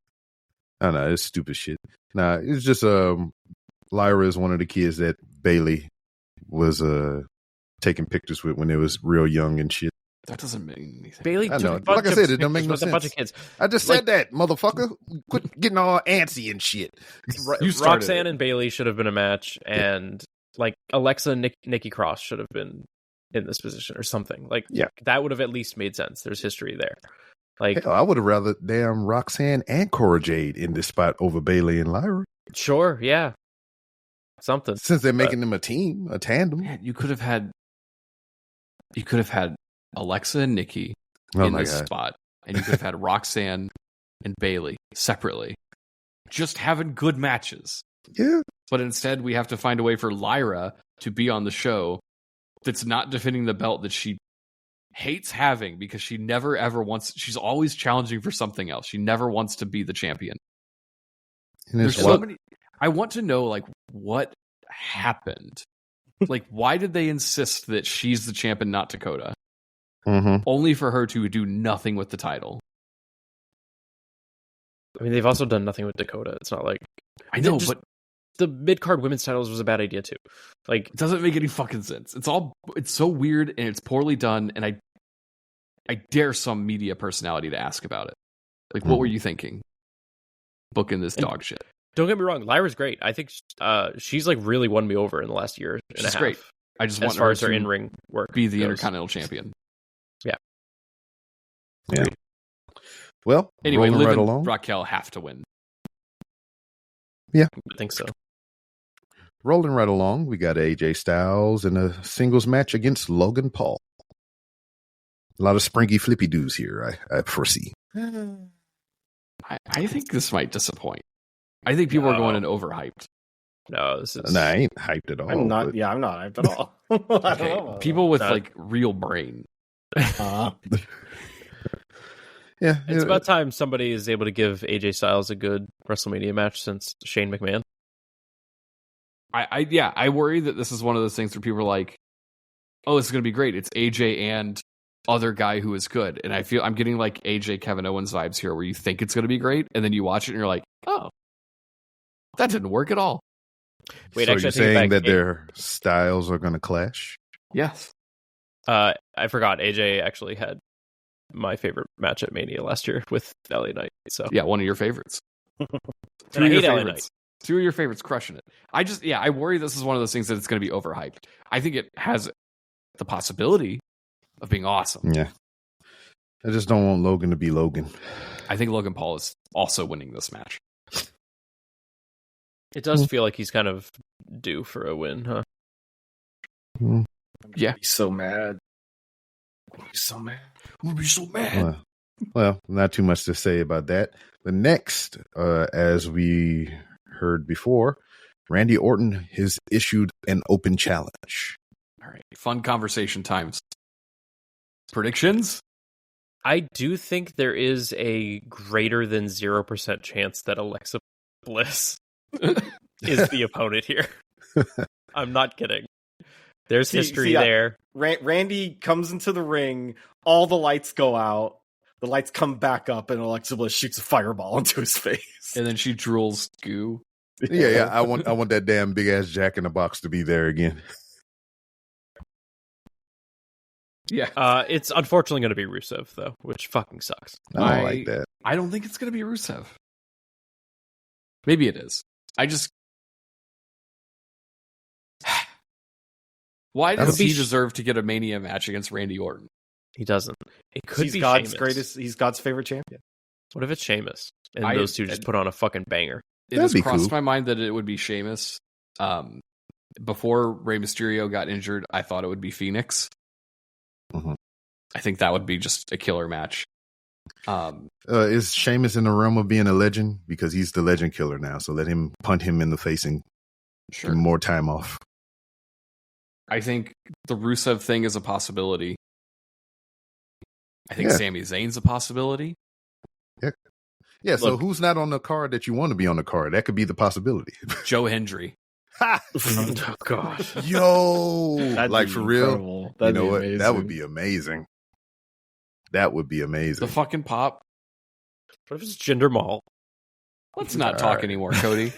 I know, it's stupid shit. Nah, it's just Lyra is one of the kids that Bailey was taking pictures with when they was real young and shit. That doesn't mean anything. Bailey, I know. Like I said, it don't make no with sense. a bunch of kids. I just said that, motherfucker. Quit getting all antsy and shit. You started Roxanne it. and Bailey should have been a match, and like Alexa and Nikki Cross should have been in this position or something. Like, Yeah. that would have at least made sense. There's history there. Like, Hell, I would have rather damn Roxanne and Cora Jade in this spot over Bailey and Lyra. sure, yeah, something. Since they're making them a team, a tandem. Man, you could have had Alexa and Nikki Oh in my this God. spot, and you could have had Roxanne and Bailey separately, just having good matches. Yeah. But instead, we have to find a way for Lyra to be on the show that's not defending the belt that she hates having, because she never ever wants. She's always challenging for something else. She never wants to be the champion. And There's it's so what? many. I want to know, like, what happened. Like, why did they insist that she's the champ and not Dakota? Mhm. Only for her to do nothing with the title. I mean, they've also done nothing with Dakota. It's not like I know, Just- but the mid-card women's titles was a bad idea too. Like, it doesn't make any fucking sense. It's so weird and it's poorly done, and I dare some media personality to ask about it. Like, what were you thinking? Booking this dog shit. don't get me wrong, Lyra's great. I think she's like really won me over in the last year and She's a half. great. I just As want far her as her to in-ring work be the goes. Intercontinental Champion. Yeah. Well, Anyway, rolling Liv right and along. Raquel have to win. I think so. Rolling right along, we got AJ Styles in a singles match against Logan Paul. A lot of springy flippy doos here, I foresee. I think this might disappoint. I think people are going in overhyped. No, this is Nah, I ain't hyped at all. I'm not. but- Yeah, I'm not hyped at all. I don't Okay, know. people with Not- like real brain. Yeah, It's about time somebody is able to give AJ Styles a good WrestleMania match since Shane McMahon. I worry that this is one of those things where people are like, oh, this is going to be great. It's AJ and other guy who is good. And I'm getting like AJ Kevin Owens vibes here, where you think it's going to be great, and then you watch it and you're like, oh, that didn't work at all. Wait, so actually, you're I take it saying back. that their styles are going to clash? Yes. I forgot AJ actually had my favorite match at Mania last year with LA Knight. So Yeah, one of your favorites. And I hate LA Knight. Two of your favorites crushing it. I worry this is one of those things that it's going to be overhyped. I think it has the possibility of being awesome. Yeah. I just don't want Logan to be Logan. I think Logan Paul is also winning this match. It does feel like he's kind of due for a win, huh? Yeah. Be so mad. Be so mad. I'm going to be so mad. Well, not too much to say about that. The next, as we heard before, Randy Orton has issued an open challenge. All right. Fun conversation times. Predictions? I do think there is a greater than 0% chance that Alexa Bliss is the opponent here. I'm not kidding. There's history there. Randy comes into the ring. All the lights go out. The lights come back up, and Alexa Bliss shoots a fireball into his face. And then she drools goo. Yeah. I want that damn big ass Jack in the Box to be there again. Yeah. It's unfortunately going to be Rusev, though, which fucking sucks. I don't like that. I don't think it's going to be Rusev. Maybe it is. Why does he deserve to get a Mania match against Randy Orton? He doesn't. It could He's be God's Sheamus. greatest. He's God's favorite champion. What if it's Sheamus? And I- those two just put on a fucking banger. It That'd has be crossed cool. my mind that it would be Sheamus. Before Rey Mysterio got injured, I thought it would be Phoenix. Mhm. I think that would be just a killer match. Is Sheamus in the realm of being a legend? Because he's the legend killer now. So let him punt him in the face and give Sure. him more time off. I think the Rusev thing is a possibility. I think Sami Zayn's a possibility. Yeah, so who's not on the card that you want to be on the card? That could be the possibility. Joe Hendry. Oh, God. Yo! That'd Like, be for real? incredible. You That'd know be what? amazing. That would be amazing. That would be The amazing. fucking pop. What if it's Jinder Mahal? Let's not talk anymore, Cody.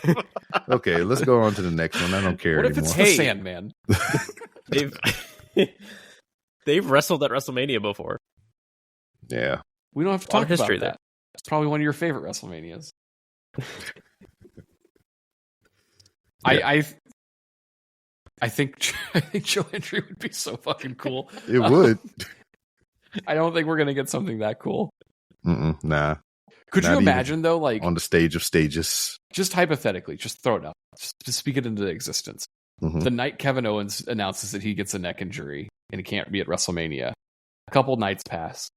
Okay, let's go on to the next one. I don't care What if anymore. it's the Sandman? They've wrestled at WrestleMania before. Yeah. We don't have to A lot talk of history about that. It's probably one of your favorite WrestleManias. I think Joe Hendry would be so fucking cool. It would. I don't think we're gonna get something that cool. Nah. Could Not you even imagine though, like on the stage of stages. just hypothetically, just throw it up, just speak it into existence. Mhm. The night Kevin Owens announces that he gets a neck injury and he can't be at WrestleMania, a couple nights pass.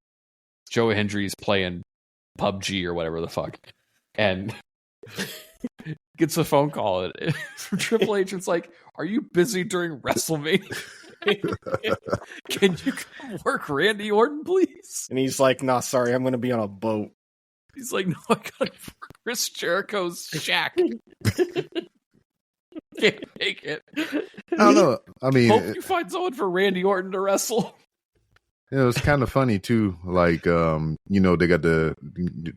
Joe Hendry's playing PUBG or whatever the fuck, and gets a phone call from Triple H. It's like, "Are you busy during WrestleMania? Can you come work Randy Orton, please?" And he's like, "Nah, sorry, I'm going to be on a boat." He's like, "No, I gotta work Chris Jericho's Shaq. Can't make it. I don't know. I mean, Hope you find someone for Randy Orton to wrestle." it was kind of funny too. Like, they got the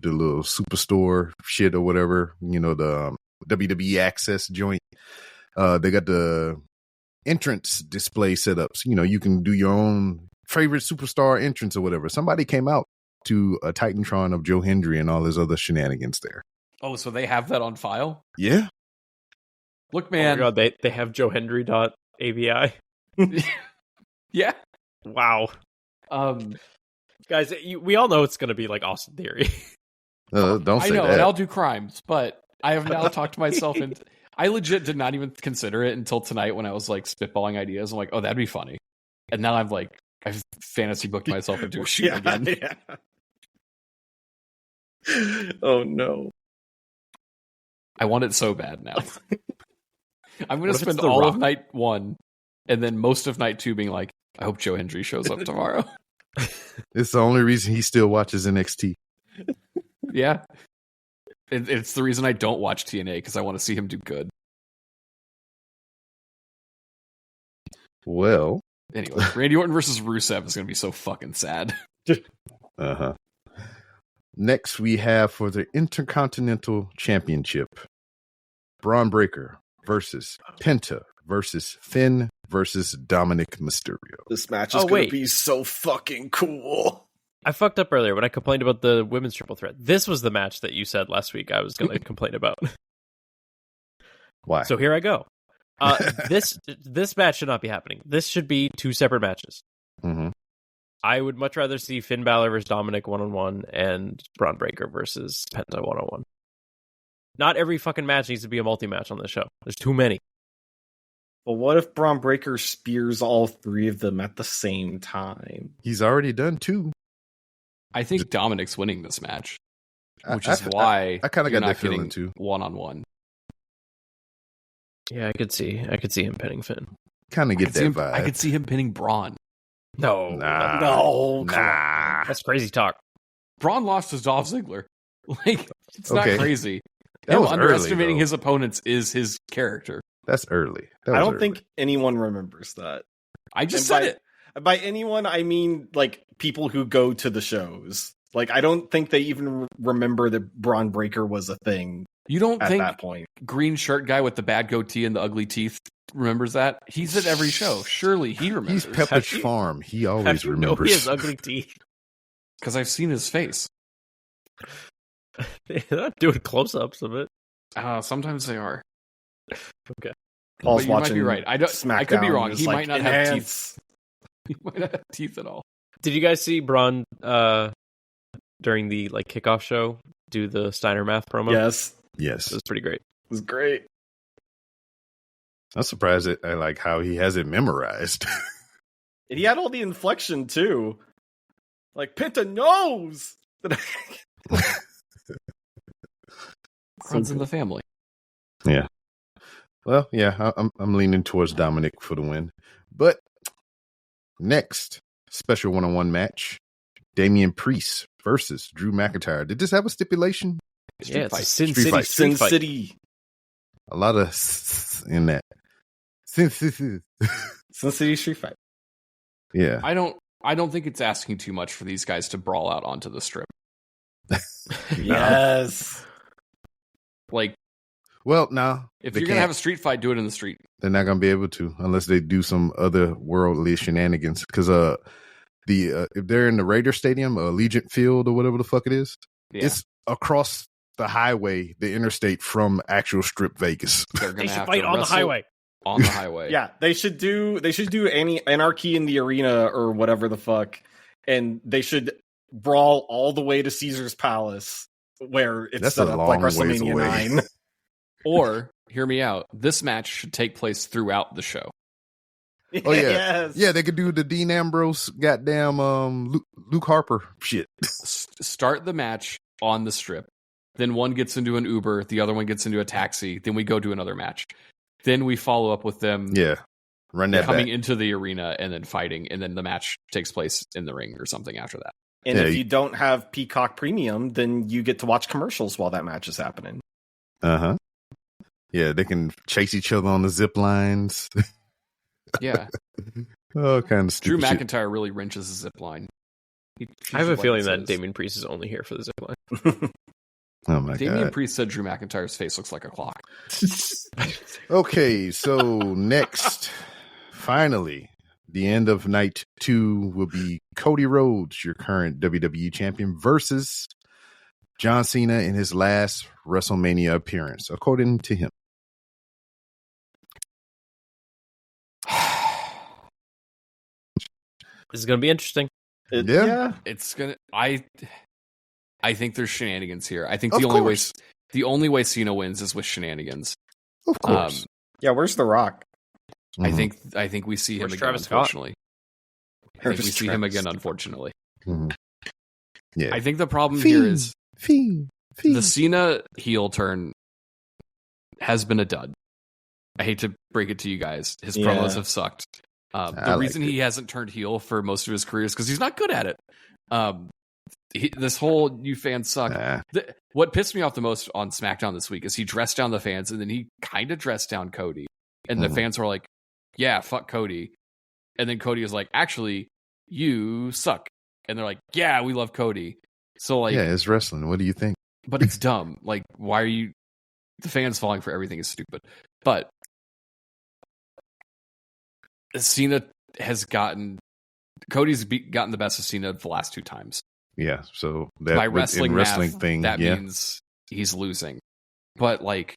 little superstore shit or whatever. The WWE Access joint. They got the entrance display setups. You can do your own favorite superstar entrance or whatever. Somebody came out to a Titantron of Joe Hendry and all his other shenanigans there. Oh, so they have that on file? Yeah. Look, Oh my man. God, they have joehendry.avi. Yeah. Wow. Guys, we all know it's going to be like Austin Theory. Don't I say know, that. and I'll do crimes, but I have now talked myself into. I legit did not even consider it until tonight when I was like spitballing ideas. I'm like, oh, that'd be funny. And now I'm like, I've fantasy booked myself into a shoot again. Yeah. Oh no. I want it so bad now. I'm going What to if it's spend The all Rock? of night one and then most of night two being like, I hope Joe Hendry shows up tomorrow. It's the only reason he still watches NXT. Yeah. It's the reason I don't watch TNA, because I want to see him do good. Well, Anyway, Randy Orton versus Rusev is going to be so fucking sad. uh-huh. Next, we have for the Intercontinental Championship, Braun Breaker versus Penta versus Finn versus Dominic Mysterio. This match is Oh, going wait. to be so fucking cool. I fucked up earlier when I complained about the women's triple threat. This was the match that you said last week I was going to complain about. Why? So here I go. This match should not be happening. This should be two separate matches. Mm-hmm. I would much rather see Finn Balor versus Dominic 1-on-1 and Braun Breaker versus Penta 1-on-1. Not every fucking match needs to be a multi-match on this show. There's too many. But what if Braun Breaker spears all three of them at the same time? He's already done two. I think Dominic's winning this match, which I- is why I kind of you're got not that feeling getting too. one-on-one. Yeah, I could see him pinning Finn. Kind of I get could see that him- vibe. I could see him pinning Braun. No, Nah. No, come on. Nah. that's crazy talk. Braun lost to Dolph Ziggler. Like, it's not Okay. crazy. That Him was early, underestimating though. his opponents is his character. That's early. That I was don't early. think anyone remembers that. I just And said it. By anyone, I mean like people who go to the shows. Like, I don't think they even remember that Braun Breaker was a thing You don't at think that point. green shirt guy with the bad goatee and the ugly teeth remembers that? He's at every show. Surely he remembers. He's Pepperidge you- Farm. He How always do you know remembers. he has ugly teeth? Because I've seen his face. They're not doing close-ups of it. Sometimes they are. Okay. Paul's But you might watching be right. I could be SmackDown wrong. and He is might like, not have teeth. "Enhance." He might not have teeth at all. Did you guys see Braun during the kickoff show do the Steiner Math promo? Yes, Yes. It was pretty great. it was great. I'm surprised at like how he has it memorized. And he had all the inflection too. Like, Penta knows. Runs in the family. Well, yeah, I'm leaning towards Dominic for the win. But next, special one-on-one match. Damien Priest versus Drew McIntyre. Did this have a stipulation? Yeah, it's a Street fight. Sin City. A lot of in that. Sin City Street Fight. Yeah. I don't think it's asking too much for these guys to brawl out onto the strip. Yes. Like, Well, no. if you're gonna have a street fight, do it in the street. They're not gonna be able to unless they do some other worldly shenanigans. Because if they're in the Raider Stadium, Allegiant Field, or whatever the fuck it is, Yeah. it's across the highway, the interstate from actual Strip Vegas. They're They gonna should have fight to on the wrestle highway. On the highway. Yeah, they should do any Anarchy in the Arena or whatever the fuck, and they should brawl all the way to Caesar's Palace, where it's That's set a up long like ways WrestleMania away. 9. Or, hear me out, this match should take place throughout the show. Oh yeah, Yes. yeah. They could do the Dean Ambrose, goddamn, Luke Harper shit. Start the match on the strip. Then one gets into an Uber, the other one gets into a taxi. Then we go to another match. Then we follow up with them Yeah, run that coming back. into the arena and then fighting, and then the match takes place in the ring or something after that. And Yeah, if you don't have Peacock Premium, then you get to watch commercials while that match is happening. Uh-huh. Yeah, they can chase each other on the zip lines. Yeah. All kind of Drew stupid shit. McIntyre really wrenches the zip line. I have a feeling that Damien Priest is only here for the zipline. Oh my Damien god. Priest said Drew McIntyre's face looks like a clock. Okay, so next, finally, the end of night 2 will be Cody Rhodes, your current WWE champion, versus John Cena in his last WrestleMania appearance, according to him. This is going to be interesting. Yeah. It's gonna. I think there's shenanigans here. I think Of the course. only way Cena wins is with shenanigans. Of course. Yeah, where's The Rock? Mhm. I think we see him Where's again. Travis Scott? Unfortunately, I think we Where's see him Travis again. Scott? Unfortunately, Mhm. Yeah. I think the problem here is Fiend. the Cena heel turn has been a dud. I hate to break it to you guys. His Yeah. promos have sucked. I The reason liked he hasn't turned heel for most of his career is because he's not good at it. This whole "you fans suck." Nah. What pissed me off the most on SmackDown this week is he dressed down the fans, and then he kind of dressed down Cody, and the Mhm. fans were like, "Yeah, fuck Cody," and then Cody was like, "Actually, you suck," and they're like, "Yeah, we love Cody." So like, Yeah, it's wrestling. What do you think? but it's dumb. Like, why are you? The fans falling for everything is stupid. But Cena has gotten Cody's gotten the best of Cena the last 2 times. Yeah, so that By in wrestling math, thing, that yeah. means he's losing. But like,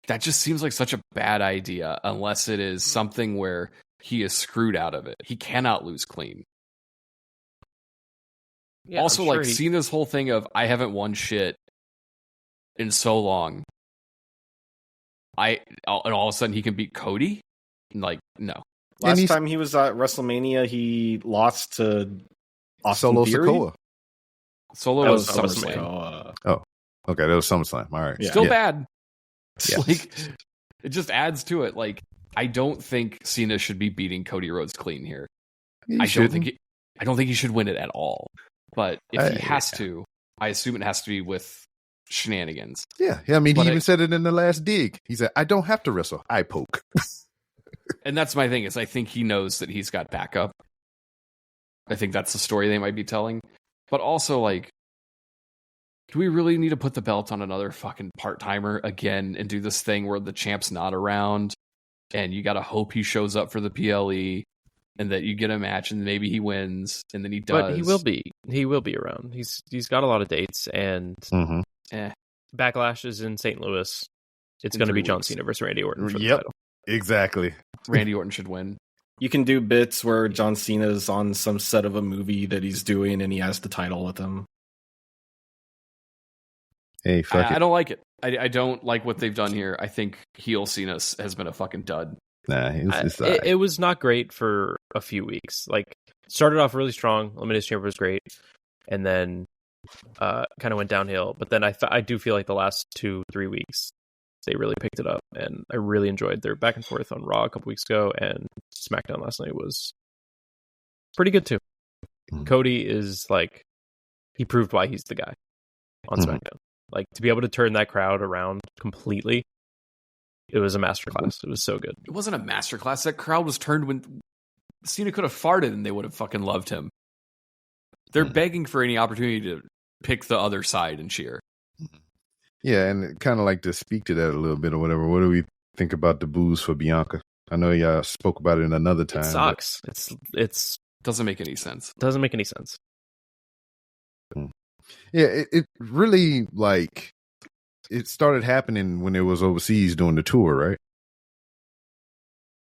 that just seems like such a bad idea unless it is something where he is screwed out of it. He cannot lose clean. Yeah, also, I'm sure like, Cena's whole thing of I haven't won shit in so long. And all of a sudden he can beat Cody? Like, no. Last time he was at WrestleMania, he lost to Austin Solo Theory. Sikoa. Solo That was was SummerSlam. Sikoa. Okay, that was SummerSlam. All right. Yeah. Still bad. Yeah. Like, it just adds to it. Like, I don't think Cena should be beating Cody Rhodes clean here. I don't think he should win it at all. But if he has to, I assume it has to be with shenanigans. Yeah, I mean, But he even said it in the last dig. He said, "I don't have to wrestle. I poke." And that's my thing, is I think he knows that he's got backup. I think that's the story they might be telling. But also, like, do we really need to put the belt on another fucking part-timer again and do this thing where the champ's not around and you gotta hope he shows up for the PLE and that you get a match and maybe he wins and then he does. But he will be around. He's got a lot of dates, and Mm-hmm. Backlash is in St. Louis. It's In going to 3 be John weeks. Cena versus Randy Orton for the Yep. title. Exactly. Randy Orton should win. You can do bits where John Cena's on some set of a movie that he's doing and he has the title with him. Hey, fuck I it. don't like it. I don't like what they've done here. I think heel Cena has been a fucking dud. Nah, it's all right. It was not great for a few weeks. Like, started off really strong. Elimination Chamber was great, and then kind of went downhill. But then I do feel like the last 2-3 weeks they really picked it up, and I really enjoyed their back and forth on Raw a couple weeks ago, and SmackDown last night was pretty good too. Cody is like, he proved why he's the guy on SmackDown. Like, to be able to turn that crowd around completely, it was a masterclass. It was so good. It wasn't a masterclass. That crowd was turned when Cena could have farted and they would have fucking loved him. They're begging for any opportunity to pick the other side and cheer. Yeah, and kind of like to speak to that a little bit or whatever. What do we think about the boos for Bianca? I know y'all spoke about it another time. It sucks. It's doesn't make any sense. Doesn't make any sense. Yeah, it really, like, it started happening when it was overseas doing the tour, right?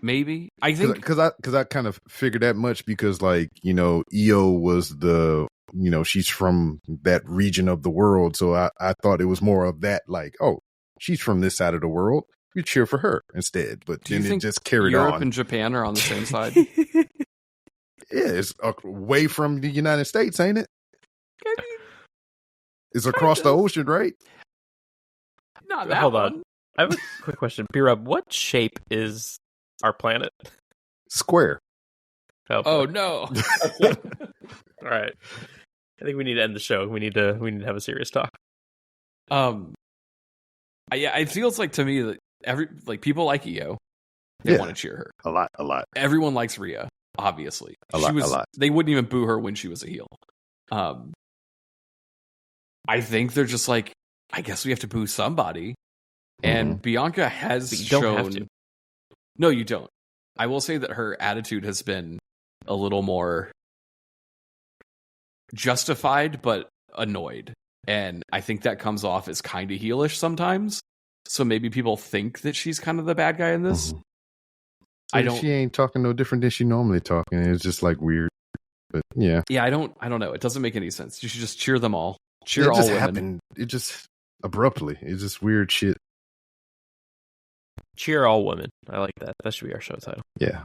Maybe. I think because I kind of figured that much because, like, you know, Io was she's from that region of the world, so I thought it was more of that, like, oh, she's from this side of the world, we cheer for her instead. But then it just carried on. Europe and Japan are on the same side. Yeah, it's away from the United States, ain't it? I mean, it's across the ocean, right? Not that Hold one. on. I have a quick question. B-Rob, what shape is our planet? Square. Oh no. All right. I think we need to end the show. We need to have a serious talk. Yeah, it feels like to me that people like Io. They want to cheer her. A lot. Everyone likes Rhea, obviously. A lot. They wouldn't even boo her when she was a heel. I think they're just like, I guess we have to boo somebody. And Bianca has shown... have to. No, you don't. I will say that her attitude has been a little more justified, but annoyed. And I think that comes off as kind of heelish sometimes. So maybe people think that she's kind of the bad guy in this. She ain't talking no different than she normally talking. It's just like weird. But yeah. Yeah, I don't know. It doesn't make any sense. You should just cheer them all. Cheer all women. It just happened. It just abruptly. It's just weird shit. Cheer all women. I like that. That should be our show title. Yeah.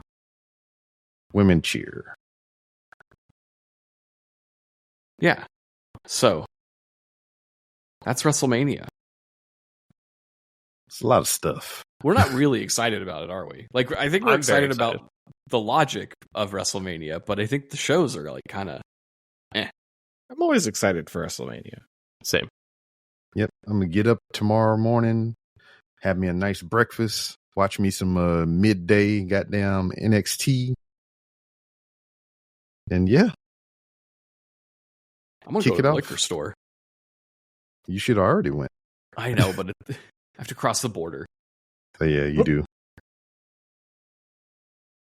Women cheer. Yeah. So that's WrestleMania. It's a lot of stuff. We're not really excited about it, are we? Like, I think we're excited about the logic of WrestleMania, but I think the shows are like kind of I'm always excited for WrestleMania. Same. Yep. I'm going to get up tomorrow morning, have me a nice breakfast, watch me some midday goddamn NXT. And yeah. I'm going to go to the liquor store. You should have already went. I know, but I have to cross the border. So yeah, you do.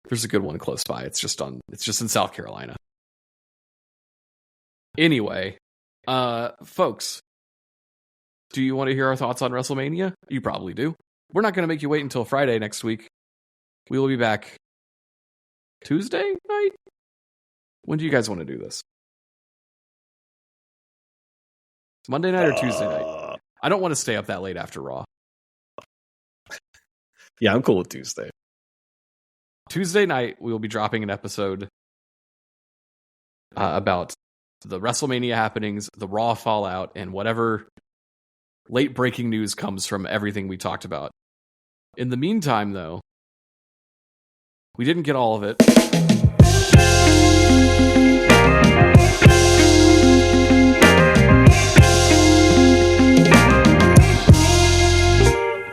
There's a good one close by. It's just in South Carolina. Anyway, folks, do you want to hear our thoughts on WrestleMania? You probably do. We're not going to make you wait until Friday next week. We will be back Tuesday night? When do you guys want to do this? Monday night or Tuesday night? I don't want to stay up that late after Raw. Yeah, I'm cool with Tuesday. Tuesday night, we will be dropping an episode about the WrestleMania happenings, the Raw fallout, and whatever late breaking news comes from everything we talked about. In the meantime, though, we didn't get all of it.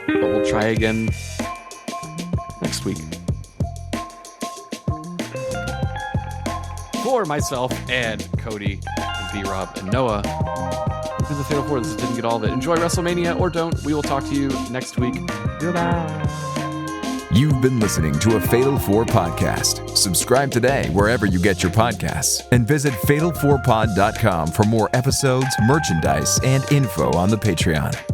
But we'll try again next week. For myself and Cody and B-Rob and Noah, in the Fatal 4, this didn't get all of it. Enjoy WrestleMania or don't. We will talk to you next week. Goodbye. You've been listening to a Fatal 4 podcast. Subscribe today wherever you get your podcasts and visit fatal4pod.com for more episodes, merchandise, and info on the Patreon.